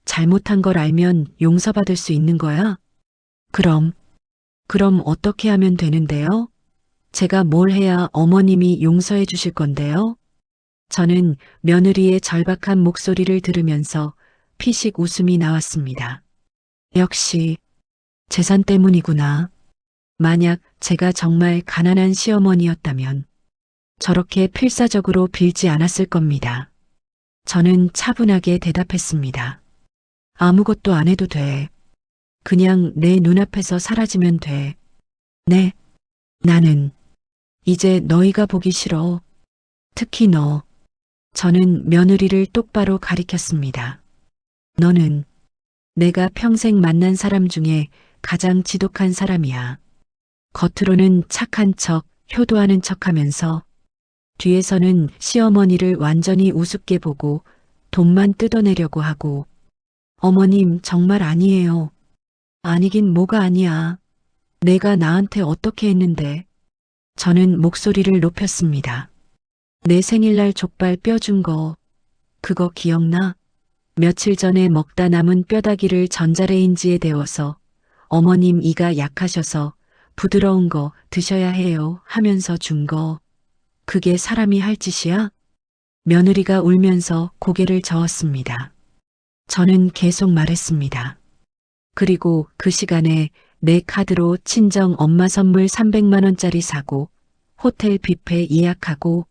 잘못한 걸 알면 용서받을 수 있는 거야? 그럼 어떻게 하면 되는데요? 제가 뭘 해야 어머님이 용서해 주실 건데요? 저는 며느리의 절박한 목소리를 들으면서 피식 웃음이 나왔습니다. 역시 재산 때문이구나. 만약 제가 정말 가난한 시어머니였다면 저렇게 필사적으로 빌지 않았을 겁니다. 저는 차분하게 대답했습니다. 아무것도 안 해도 돼. 그냥 내 눈앞에서 사라지면 돼. 네, 나는 이제 너희가 보기 싫어. 특히 너. 저는 며느리를 똑바로 가리켰습니다. 너는 내가 평생 만난 사람 중에 가장 지독한 사람이야. 겉으로는 착한 척, 효도하는 척 하면서 뒤에서는 시어머니를 완전히 우습게 보고 돈만 뜯어내려고 하고 어머님 정말 아니에요. 아니긴 뭐가 아니야. 내가 나한테 어떻게 했는데. 저는 목소리를 높였습니다. 내 생일날 족발 뼈 준 거, 그거 기억나? 며칠 전에 먹다 남은 뼈다귀를 전자레인지에 데워서 어머님 이가 약하셔서 부드러운 거 드셔야 해요 하면서 준 거. 그게 사람이 할 짓이야? 며느리가 울면서 고개를 저었습니다. 저는 계속 말했습니다. 그리고 그 시간에 내 카드로 친정 엄마 선물 300만 원짜리 사고 호텔 뷔페 예약하고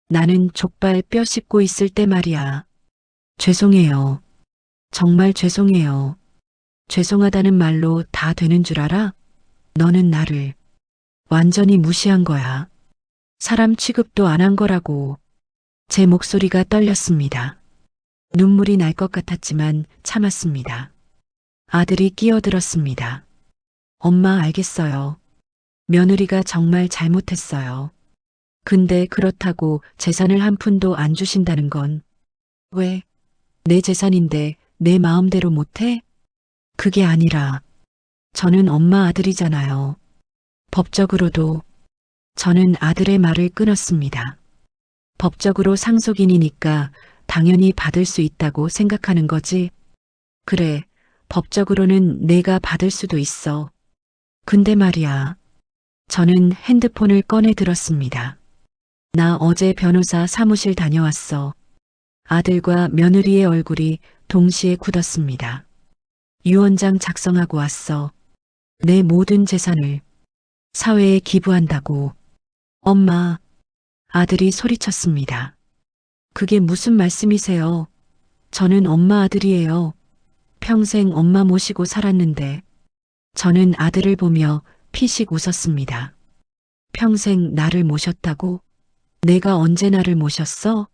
나는 족발 뼈 씹고 있을 때 말이야. 죄송해요. 정말 죄송해요. 죄송하다는 말로 다 되는 줄 알아? 너는 나를 완전히 무시한 거야. 사람 취급도 안 한 거라고. 제 목소리가 떨렸습니다. 눈물이 날 것 같았지만 참았습니다. 아들이 끼어들었습니다. 엄마 알겠어요. 며느리가 정말 잘못했어요. 근데 그렇다고 재산을 한 푼도 안 주신다는 건 왜? 내 재산인데 내 마음대로 못해? 그게 아니라 저는 엄마 아들이잖아요. 법적으로도 저는 아들의 말을 끊었습니다. 법적으로 상속인이니까 당연히 받을 수 있다고 생각하는 거지. 그래, 법적으로는 내가 받을 수도 있어. 근데 말이야. 저는 핸드폰을 꺼내 들었습니다. 나 어제 변호사 사무실 다녀왔어. 아들과 며느리의 얼굴이 동시에 굳었습니다. 유언장 작성하고 왔어. 내 모든 재산을 사회에 기부한다고. 엄마, 아들이 소리쳤습니다. 그게 무슨 말씀이세요? 저는 엄마 아들이에요. 평생 엄마 모시고 살았는데. 저는 아들을 보며 피식 웃었습니다. 평생 나를 모셨다고? 내가 언제 나를 모셨어?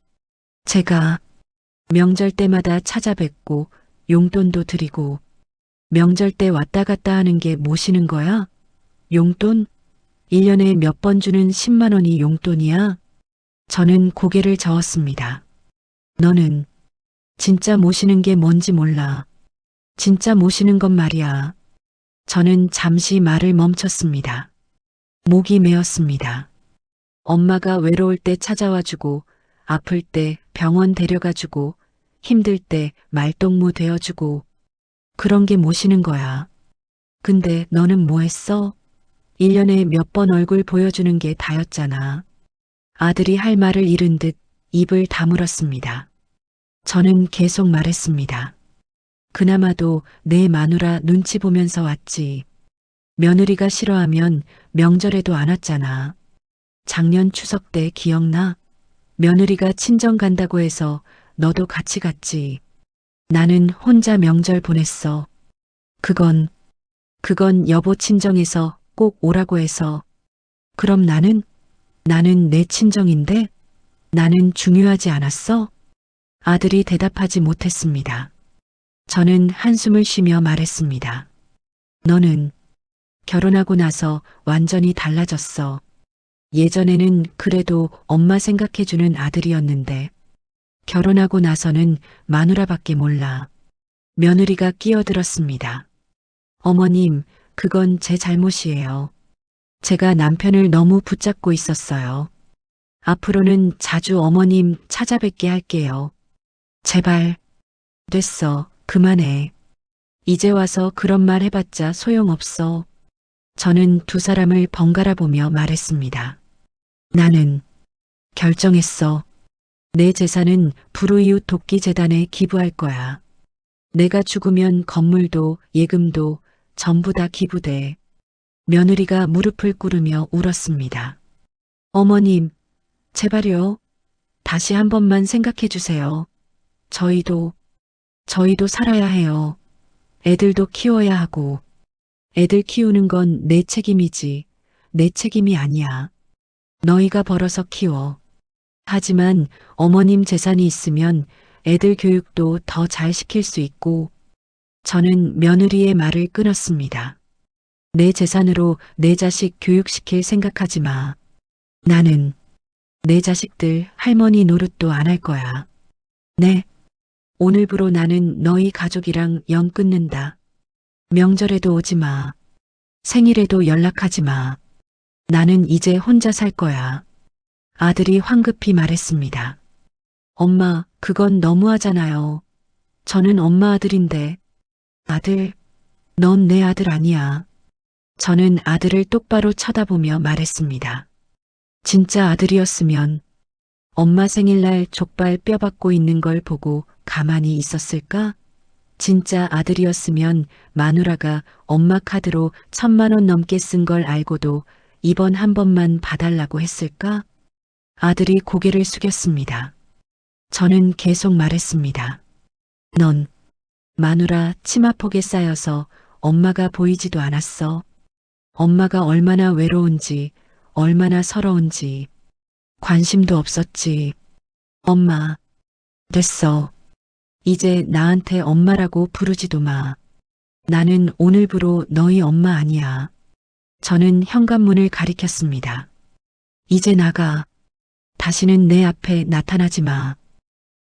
제가 명절 때마다 찾아뵙고 용돈도 드리고 명절 때 왔다 갔다 하는 게 모시는 거야? 용돈? 1년에 몇 번 주는 10만 원이 용돈이야? 저는 고개를 저었습니다. 너는 진짜 모시는 게 뭔지 몰라. 진짜 모시는 건 말이야. 저는 잠시 말을 멈췄습니다. 목이 메었습니다. 엄마가 외로울 때 찾아와주고, 아플 때 병원 데려가주고, 힘들 때 말동무 되어주고, 그런 게 모시는 거야. 근데 너는 뭐 했어? 1년에 몇 번 얼굴 보여주는 게 다였잖아. 아들이 할 말을 잃은 듯 입을 다물었습니다. 저는 계속 말했습니다. 그나마도 내 마누라 눈치 보면서 왔지. 며느리가 싫어하면 명절에도 안 왔잖아. 작년 추석 때 기억나? 며느리가 친정 간다고 해서 너도 같이 갔지. 나는 혼자 명절 보냈어. 그건 여보 친정에서 꼭 오라고 해서. 그럼 나는 내 친정인데? 나는 중요하지 않았어? 아들이 대답하지 못했습니다. 저는 한숨을 쉬며 말했습니다. 너는 결혼하고 나서 완전히 달라졌어. 예전에는 그래도 엄마 생각해주는 아들이었는데, 결혼하고 나서는 마누라밖에 몰라. 며느리가 끼어들었습니다. 어머님, 그건 제 잘못이에요. 제가 남편을 너무 붙잡고 있었어요. 앞으로는 자주 어머님 찾아뵙게 할게요. 제발. 됐어. 그만해. 이제 와서 그런 말 해봤자 소용없어. 저는 두 사람을 번갈아 보며 말했습니다. 나는 결정했어. 내 재산은 불우이웃 돕기재단에 기부할 거야. 내가 죽으면 건물도 예금도 전부 다 기부돼. 며느리가 무릎을 꿇으며 울었습니다. 어머님, 제발요. 다시 한 번만 생각해 주세요. 저희도 살아야 해요. 애들도 키워야 하고. 애들 키우는 건 내 책임이지. 내 책임이 아니야. 너희가 벌어서 키워. 하지만 어머님 재산이 있으면 애들 교육도 더 잘 시킬 수 있고. 저는 며느리의 말을 끊었습니다. 내 재산으로 내 자식 교육시킬 생각하지 마. 나는 내 자식들 할머니 노릇도 안 할 거야. 네. 오늘부로 나는 너희 가족이랑 연 끊는다. 명절에도 오지 마. 생일에도 연락하지 마. 나는 이제 혼자 살 거야. 아들이 황급히 말했습니다. 엄마, 그건 너무하잖아요. 저는 엄마 아들인데. 아들, 넌 내 아들 아니야. 저는 아들을 똑바로 쳐다보며 말했습니다. 진짜 아들이었으면 엄마 생일날 족발 뼈 받고 있는 걸 보고 가만히 있었을까? 진짜 아들이었으면 마누라가 엄마 카드로 1,000만 원 넘게 쓴 걸 알고도 이번 한 번만 봐달라고 했을까? 아들이 고개를 숙였습니다. 저는 계속 말했습니다. 넌 마누라 치마폭에 쌓여서 엄마가 보이지도 않았어. 엄마가 얼마나 외로운지, 얼마나 서러운지 관심도 없었지. 엄마, 됐어. 이제 나한테 엄마라고 부르지도 마. 나는 오늘부로 너희 엄마 아니야. 저는 현관문을 가리켰습니다. 이제 나가. 다시는 내 앞에 나타나지 마.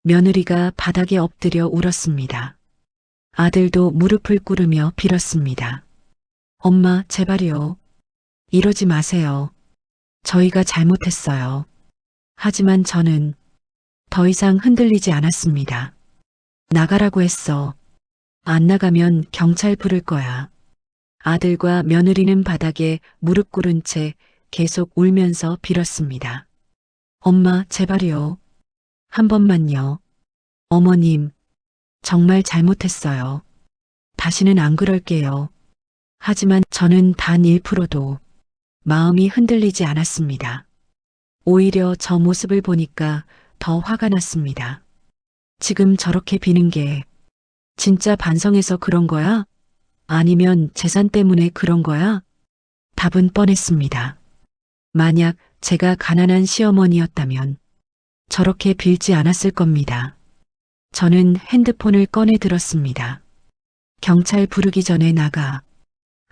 며느리가 바닥에 엎드려 울었습니다. 아들도 무릎을 꿇으며 빌었습니다. 엄마, 제발요. 이러지 마세요. 저희가 잘못했어요. 하지만 저는 더 이상 흔들리지 않았습니다. 나가라고 했어. 안 나가면 경찰 부를 거야. 아들과 며느리는 바닥에 무릎 꿇은 채 계속 울면서 빌었습니다. 엄마, 제발요. 한 번만요. 어머님, 정말 잘못했어요. 다시는 안 그럴게요. 하지만 저는 단 1%도 마음이 흔들리지 않았습니다. 오히려 저 모습을 보니까 더 화가 났습니다. 지금 저렇게 비는 게 진짜 반성해서 그런 거야? 아니면 재산 때문에 그런 거야? 답은 뻔했습니다. 만약 제가 가난한 시어머니였다면 저렇게 빌지 않았을 겁니다. 저는 핸드폰을 꺼내 들었습니다. 경찰 부르기 전에 나가.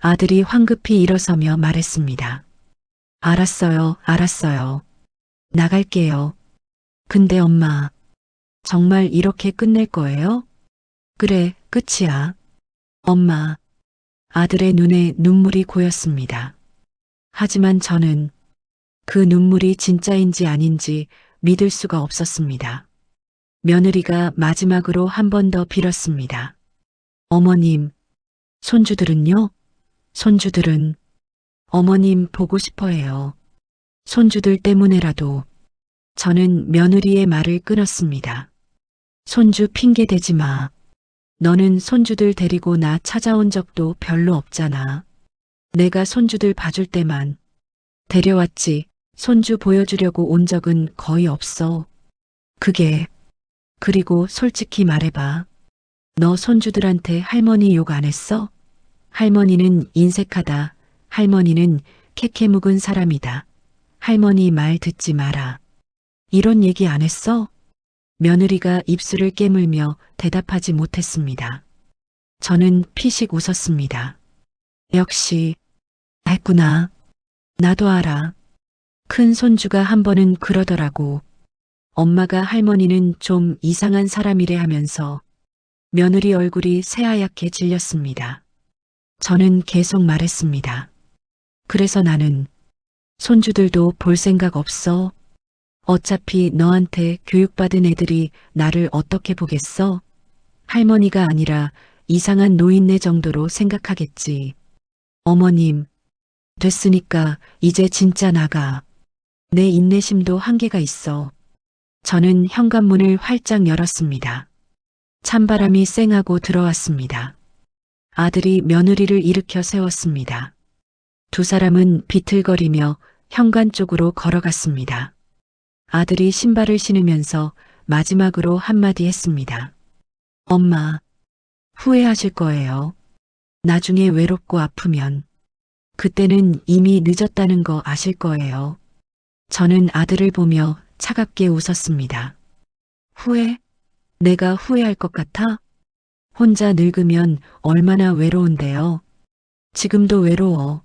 아들이 황급히 일어서며 말했습니다. 알았어요, 알았어요. 나갈게요. 근데 엄마, 정말 이렇게 끝낼 거예요? 그래, 끝이야. 엄마, 아들의 눈에 눈물이 고였습니다. 하지만 저는 그 눈물이 진짜인지 아닌지 믿을 수가 없었습니다. 며느리가 마지막으로 한 번 더 빌었습니다. 어머님, 손주들은요? 손주들은 어머님 보고 싶어 해요. 손주들 때문에라도 저는 며느리의 말을 끊었습니다. 손주 핑계 대지 마. 너는 손주들 데리고 나 찾아온 적도 별로 없잖아. 내가 손주들 봐줄 때만 데려왔지 손주 보여주려고 온 적은 거의 없어. 그리고 솔직히 말해봐. 너 손주들한테 할머니 욕 안 했어? 할머니는 인색하다. 할머니는 캐캐 묵은 사람이다. 할머니 말 듣지 마라. 이런 얘기 안 했어? 며느리가 입술을 깨물며 대답하지 못했습니다. 저는 피식 웃었습니다. 역시 했구나. 나도 알아. 큰 손주가 한 번은 그러더라고. 엄마가 할머니는 좀 이상한 사람이래 하면서 며느리 얼굴이 새하얗게 질렸습니다. 저는 계속 말했습니다. 그래서 나는 손주들도 볼 생각 없어. 어차피 너한테 교육받은 애들이 나를 어떻게 보겠어? 할머니가 아니라 이상한 노인네 정도로 생각하겠지. 어머님, 됐으니까 이제 진짜 나가. 내 인내심도 한계가 있어. 저는 현관문을 활짝 열었습니다. 찬바람이 쌩하고 들어왔습니다. 아들이 며느리를 일으켜 세웠습니다. 두 사람은 비틀거리며 현관 쪽으로 걸어갔습니다. 아들이 신발을 신으면서 마지막으로 한마디 했습니다. 엄마, 후회하실 거예요. 나중에 외롭고 아프면 그때는 이미 늦었다는 거 아실 거예요. 저는 아들을 보며 차갑게 웃었습니다. 후회? 내가 후회할 것 같아? 혼자 늙으면 얼마나 외로운데요. 지금도 외로워.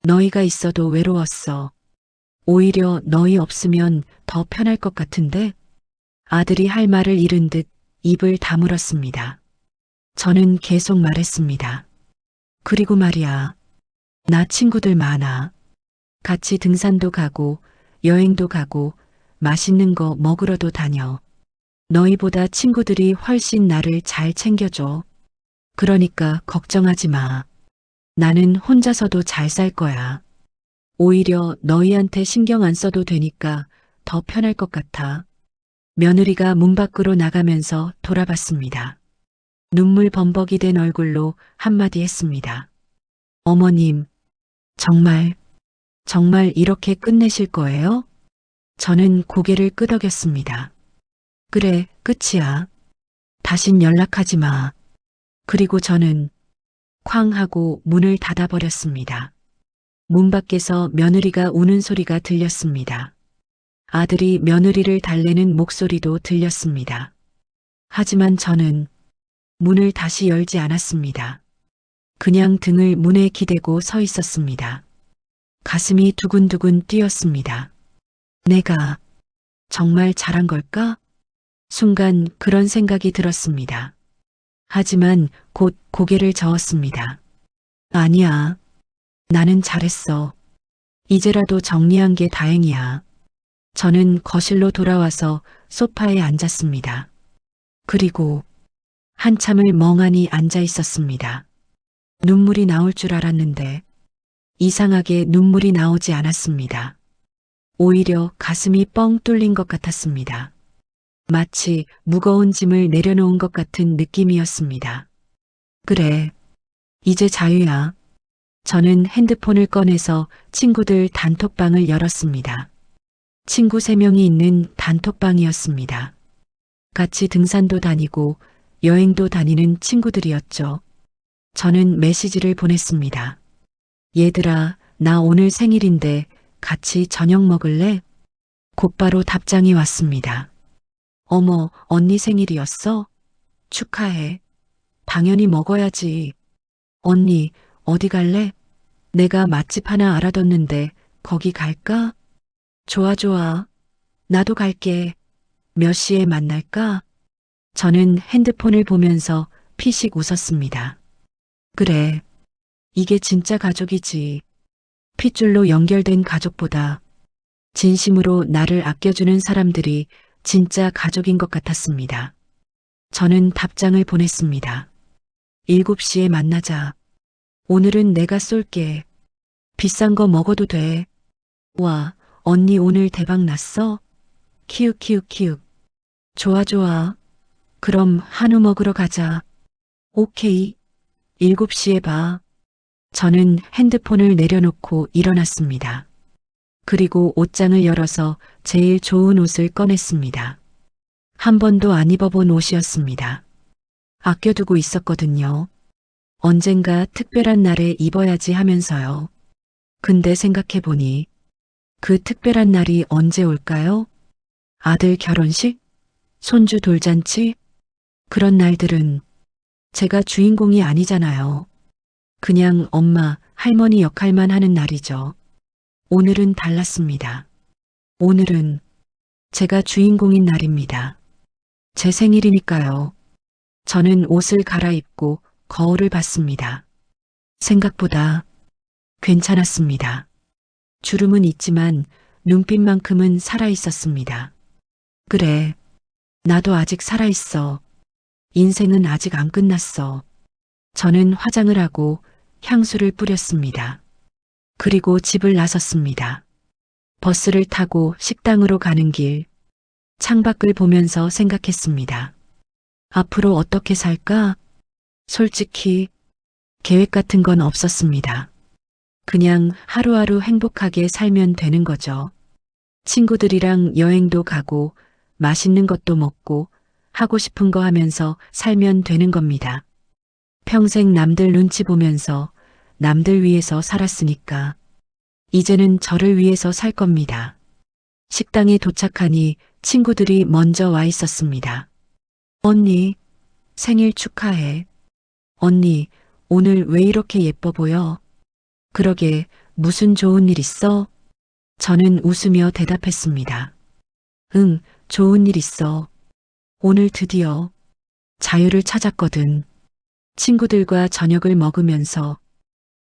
너희가 있어도 외로웠어. 오히려 너희 없으면 더 편할 것 같은데? 아들이 할 말을 잃은 듯 입을 다물었습니다. 저는 계속 말했습니다. 그리고 말이야. 나 친구들 많아. 같이 등산도 가고 여행도 가고 맛있는 거 먹으러도 다녀. 너희보다 친구들이 훨씬 나를 잘 챙겨줘. 그러니까 걱정하지 마. 나는 혼자서도 잘 살 거야. 오히려 너희한테 신경 안 써도 되니까 더 편할 것 같아. 며느리가 문 밖으로 나가면서 돌아봤습니다. 눈물 범벅이 된 얼굴로 한마디 했습니다. 어머님, 정말 이렇게 끝내실 거예요? 저는 고개를 끄덕였습니다. 그래, 끝이야. 다신 연락하지 마. 그리고 저는 쾅 하고 문을 닫아버렸습니다. 문 밖에서 며느리가 우는 소리가 들렸습니다. 아들이 며느리를 달래는 목소리도 들렸습니다. 하지만 저는 문을 다시 열지 않았습니다. 그냥 등을 문에 기대고 서 있었습니다. 가슴이 두근두근 뛰었습니다. 내가 정말 잘한 걸까? 순간 그런 생각이 들었습니다. 하지만 곧 고개를 저었습니다. 아니야. 나는 잘했어. 이제라도 정리한 게 다행이야. 저는 거실로 돌아와서 소파에 앉았습니다. 그리고 한참을 멍하니 앉아 있었습니다. 눈물이 나올 줄 알았는데 이상하게 눈물이 나오지 않았습니다. 오히려 가슴이 뻥 뚫린 것 같았습니다. 마치 무거운 짐을 내려놓은 것 같은 느낌이었습니다. 그래, 이제 자유야. 저는 핸드폰을 꺼내서 친구들 단톡방을 열었습니다. 친구 3명이 있는 단톡방이었습니다. 같이 등산도 다니고 여행도 다니는 친구들이었죠. 저는 메시지를 보냈습니다. 얘들아, 나 오늘 생일인데 같이 저녁 먹을래? 곧바로 답장이 왔습니다. 어머, 언니 생일이었어? 축하해. 당연히 먹어야지. 언니, 어디 갈래? 내가 맛집 하나 알아뒀는데 거기 갈까? 좋아. 나도 갈게. 몇 시에 만날까? 저는 핸드폰을 보면서 피식 웃었습니다. 그래, 이게 진짜 가족이지. 핏줄로 연결된 가족보다 진심으로 나를 아껴주는 사람들이 진짜 가족인 것 같았습니다. 저는 답장을 보냈습니다. 7시에 만나자. 오늘은 내가 쏠게. 비싼 거 먹어도 돼. 와, 언니 오늘 대박 났어? 키읔키읔키읔. 좋아, 좋아. 그럼 한우 먹으러 가자. 오케이. 7시에 봐. 저는 핸드폰을 내려놓고 일어났습니다. 그리고 옷장을 열어서 제일 좋은 옷을 꺼냈습니다. 한 번도 안 입어본 옷이었습니다. 아껴두고 있었거든요. 언젠가 특별한 날에 입어야지 하면서요. 근데 생각해보니 그 특별한 날이 언제 올까요? 아들 결혼식? 손주 돌잔치? 그런 날들은 제가 주인공이 아니잖아요. 그냥 엄마, 할머니 역할만 하는 날이죠. 오늘은 달랐습니다. 오늘은 제가 주인공인 날입니다. 제 생일이니까요. 저는 옷을 갈아입고 거울을 봤습니다. 생각보다 괜찮았습니다. 주름은 있지만 눈빛만큼은 살아있었습니다. 그래, 나도 아직 살아있어. 인생은 아직 안 끝났어. 저는 화장을 하고 향수를 뿌렸습니다. 그리고 집을 나섰습니다. 버스를 타고 식당으로 가는 길, 창밖을 보면서 생각했습니다. 앞으로 어떻게 살까? 솔직히 계획 같은 건 없었습니다. 그냥 하루하루 행복하게 살면 되는 거죠. 친구들이랑 여행도 가고 맛있는 것도 먹고 하고 싶은 거 하면서 살면 되는 겁니다. 평생 남들 눈치 보면서 남들 위해서 살았으니까 이제는 저를 위해서 살 겁니다. 식당에 도착하니 친구들이 먼저 와 있었습니다. 언니, 생일 축하해. 언니, 오늘 왜 이렇게 예뻐 보여? 그러게, 무슨 좋은 일 있어? 저는 웃으며 대답했습니다. 응, 좋은 일 있어. 오늘 드디어 자유를 찾았거든. 친구들과 저녁을 먹으면서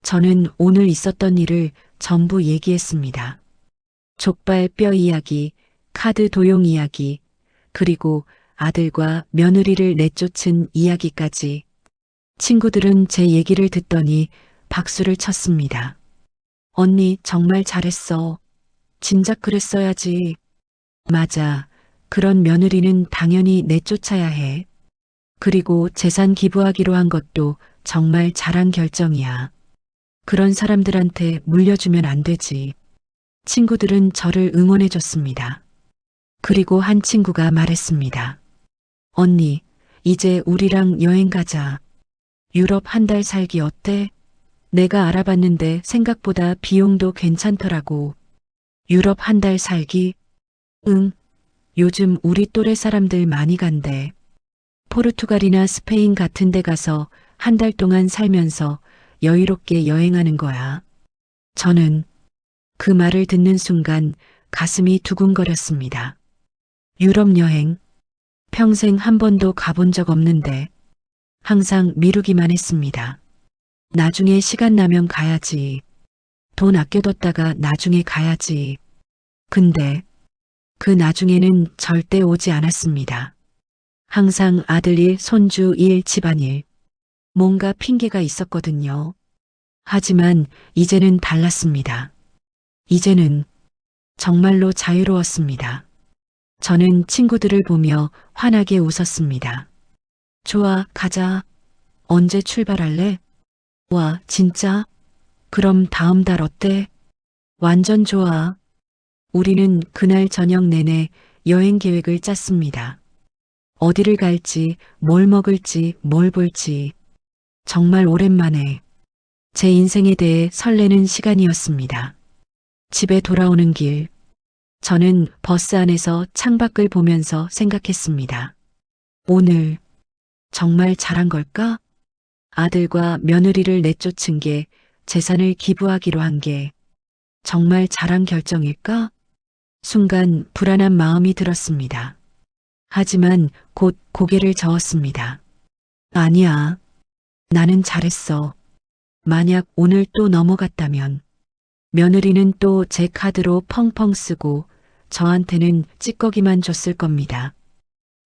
저는 오늘 있었던 일을 전부 얘기했습니다. 족발 뼈 이야기, 카드 도용 이야기, 그리고 아들과 며느리를 내쫓은 이야기까지. 친구들은 제 얘기를 듣더니 박수를 쳤습니다. 언니 정말 잘했어. 진작 그랬어야지. 맞아. 그런 며느리는 당연히 내쫓아야 해. 그리고 재산 기부하기로 한 것도 정말 잘한 결정이야. 그런 사람들한테 물려주면 안 되지. 친구들은 저를 응원해줬습니다. 그리고 한 친구가 말했습니다. 언니, 이제 우리랑 여행 가자. 유럽 한 달 살기 어때? 내가 알아봤는데 생각보다 비용도 괜찮더라고. 유럽 한 달 살기? 응. 요즘 우리 또래 사람들 많이 간대. 포르투갈이나 스페인 같은 데 가서 한 달 동안 살면서 여유롭게 여행하는 거야. 저는 그 말을 듣는 순간 가슴이 두근거렸습니다. 유럽 여행. 평생 한 번도 가본 적 없는데 항상 미루기만 했습니다. 나중에 시간 나면 가야지. 돈 아껴뒀다가 나중에 가야지. 근데 그 나중에는 절대 오지 않았습니다. 항상 아들 일, 손주 일, 집안일. 뭔가 핑계가 있었거든요. 하지만 이제는 달랐습니다. 이제는 정말로 자유로웠습니다. 저는 친구들을 보며 환하게 웃었습니다. 좋아, 가자. 언제 출발할래? 와, 진짜? 그럼 다음 달 어때? 완전 좋아. 우리는 그날 저녁 내내 여행 계획을 짰습니다. 어디를 갈지, 뭘 먹을지, 뭘 볼지. 정말 오랜만에 제 인생에 대해 설레는 시간이었습니다. 집에 돌아오는 길, 저는 버스 안에서 창밖을 보면서 생각했습니다. 오늘 정말 잘한 걸까? 아들과 며느리를 내쫓은 게, 재산을 기부하기로 한 게 정말 잘한 결정일까? 순간 불안한 마음이 들었습니다. 하지만 곧 고개를 저었습니다. 아니야. 나는 잘했어. 만약 오늘 또 넘어갔다면 며느리는 또 제 카드로 펑펑 쓰고 저한테는 찌꺼기만 줬을 겁니다.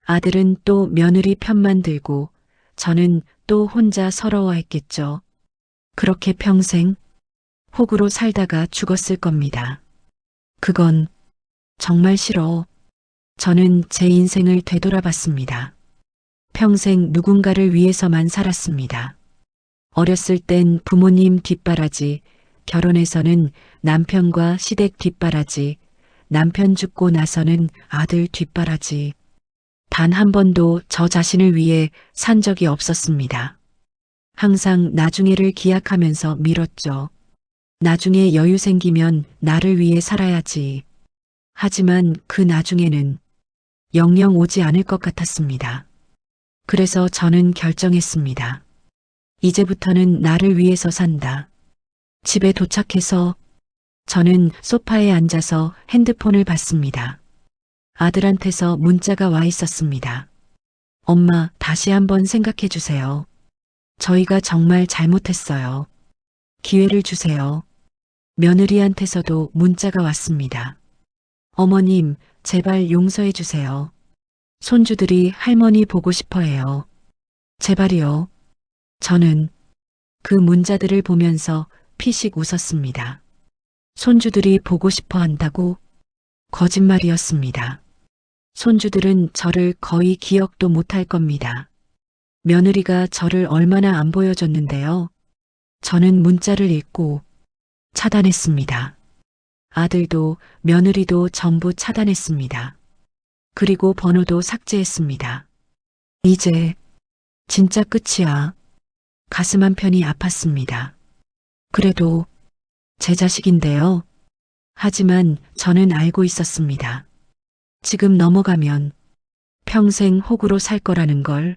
아들은 또 며느리 편만 들고 저는 또 혼자 서러워했겠죠. 그렇게 평생 혹으로 살다가 죽었을 겁니다. 그건 정말 싫어. 저는 제 인생을 되돌아봤습니다. 평생 누군가를 위해서만 살았습니다. 어렸을 땐 부모님 뒷바라지, 결혼해서는 남편과 시댁 뒷바라지, 남편 죽고 나서는 아들 뒷바라지. 단 한 번도 저 자신을 위해 산 적이 없었습니다. 항상 나중에를 기약하면서 미뤘죠. 나중에 여유 생기면 나를 위해 살아야지. 하지만 그 나중에는 영영 오지 않을 것 같았습니다. 그래서 저는 결정했습니다. 이제부터는 나를 위해서 산다. 집에 도착해서 저는 소파에 앉아서 핸드폰을 봤습니다. 아들한테서 문자가 와 있었습니다. 엄마, 다시 한번 생각해 주세요. 저희가 정말 잘못했어요. 기회를 주세요. 며느리한테서도 문자가 왔습니다. 어머님, 제발 용서해 주세요. 손주들이 할머니 보고 싶어 해요. 제발이요. 저는 그 문자들을 보면서 피식 웃었습니다. 손주들이 보고 싶어 한다고? 거짓말이었습니다. 손주들은 저를 거의 기억도 못할 겁니다. 며느리가 저를 얼마나 안 보여줬는데요. 저는 문자를 읽고 차단했습니다. 아들도 며느리도 전부 차단했습니다. 그리고 번호도 삭제했습니다. 이제 진짜 끝이야. 가슴 한편이 아팠습니다. 그래도 제 자식인데요. 하지만 저는 알고 있었습니다. 지금 넘어가면 평생 혹으로 살 거라는 걸.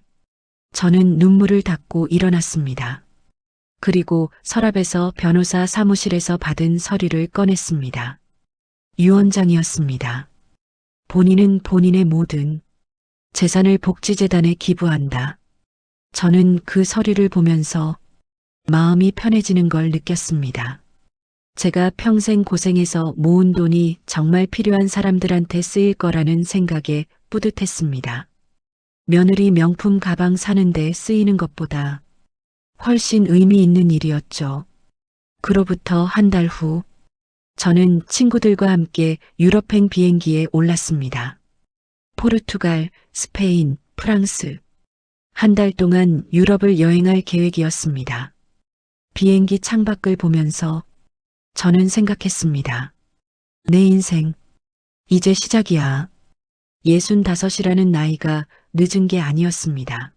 저는 눈물을 닦고 일어났습니다. 그리고 서랍에서 변호사 사무실에서 받은 서류를 꺼냈습니다. 유언장이었습니다. 본인은 본인의 모든 재산을 복지재단에 기부한다. 저는 그 서류를 보면서 마음이 편해지는 걸 느꼈습니다. 제가 평생 고생해서 모은 돈이 정말 필요한 사람들한테 쓰일 거라는 생각에 뿌듯했습니다. 며느리 명품 가방 사는데 쓰이는 것보다 훨씬 의미 있는 일이었죠. 그로부터 한 달 후, 저는 친구들과 함께 유럽행 비행기에 올랐습니다. 포르투갈, 스페인, 프랑스. 한 달 동안 유럽을 여행할 계획이었습니다. 비행기 창밖을 보면서 저는 생각했습니다. 내 인생, 이제 시작이야. 65이라는 나이가 늦은 게 아니었습니다.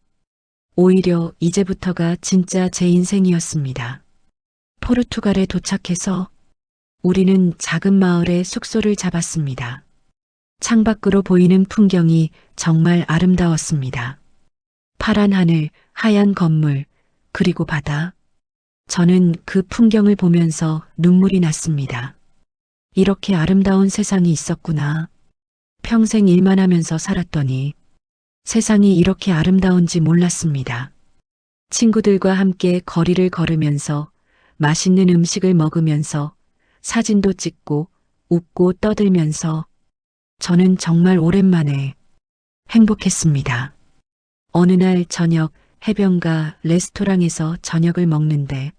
오히려 이제부터가 진짜 제 인생이었습니다. 포르투갈에 도착해서 우리는 작은 마을에 숙소를 잡았습니다. 창밖으로 보이는 풍경이 정말 아름다웠습니다. 파란 하늘, 하얀 건물, 그리고 바다. 저는 그 풍경을 보면서 눈물이 났습니다. 이렇게 아름다운 세상이 있었구나. 평생 일만 하면서 살았더니 세상이 이렇게 아름다운지 몰랐습니다. 친구들과 함께 거리를 걸으면서 맛있는 음식을 먹으면서 사진도 찍고 웃고 떠들면서 저는 정말 오랜만에 행복했습니다. 어느 날 저녁 해변가 레스토랑에서 저녁을 먹는데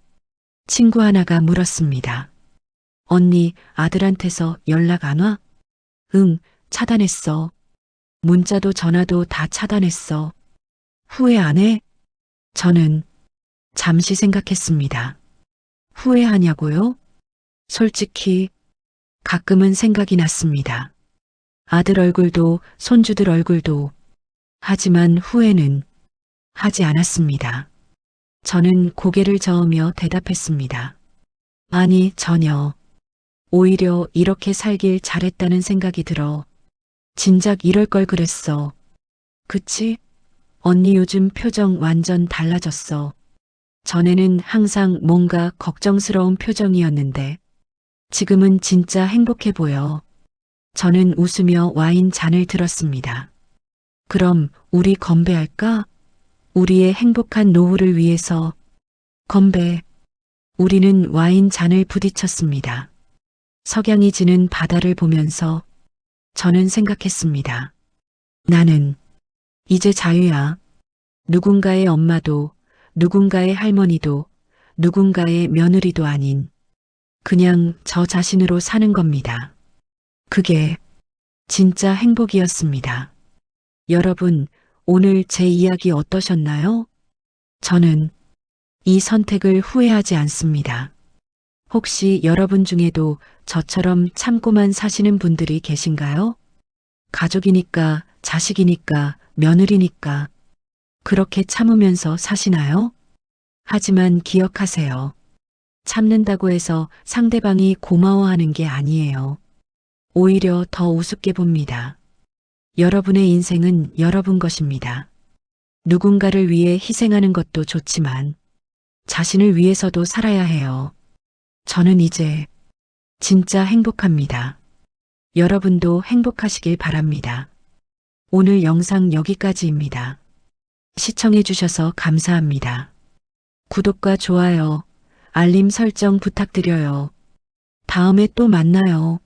친구 하나가 물었습니다. 언니, 아들한테서 연락 안 와? 응, 차단했어. 문자도 전화도 다 차단했어. 후회 안 해? 저는 잠시 생각했습니다. 후회하냐고요? 솔직히 가끔은 생각이 났습니다. 아들 얼굴도 손주들 얼굴도. 하지만 후회는 하지 않았습니다. 저는 고개를 저으며 대답했습니다. 아니, 전혀. 오히려 이렇게 살길 잘했다는 생각이 들어. 진작 이럴 걸 그랬어. 그치? 언니 요즘 표정 완전 달라졌어. 전에는 항상 뭔가 걱정스러운 표정이었는데 지금은 진짜 행복해 보여. 저는 웃으며 와인 잔을 들었습니다. 그럼 우리 건배할까? 우리의 행복한 노후를 위해서 건배. 우리는 와인 잔을 부딪혔습니다. 석양이 지는 바다를 보면서 저는 생각했습니다. 나는 이제 자유야. 누군가의 엄마도, 누군가의 할머니도, 누군가의 며느리도 아닌 그냥 저 자신으로 사는 겁니다. 그게 진짜 행복이었습니다. 여러분, 오늘 제 이야기 어떠셨나요? 저는 이 선택을 후회하지 않습니다. 혹시 여러분 중에도 저처럼 참고만 사시는 분들이 계신가요? 가족이니까, 자식이니까, 며느리니까 그렇게 참으면서 사시나요? 하지만 기억하세요. 참는다고 해서 상대방이 고마워하는 게 아니에요. 오히려 더 우습게 봅니다. 여러분의 인생은 여러분 것입니다. 누군가를 위해 희생하는 것도 좋지만 자신을 위해서도 살아야 해요. 저는 이제 진짜 행복합니다. 여러분도 행복하시길 바랍니다. 오늘 영상 여기까지입니다. 시청해주셔서 감사합니다. 구독과 좋아요, 알림 설정 부탁드려요. 다음에 또 만나요.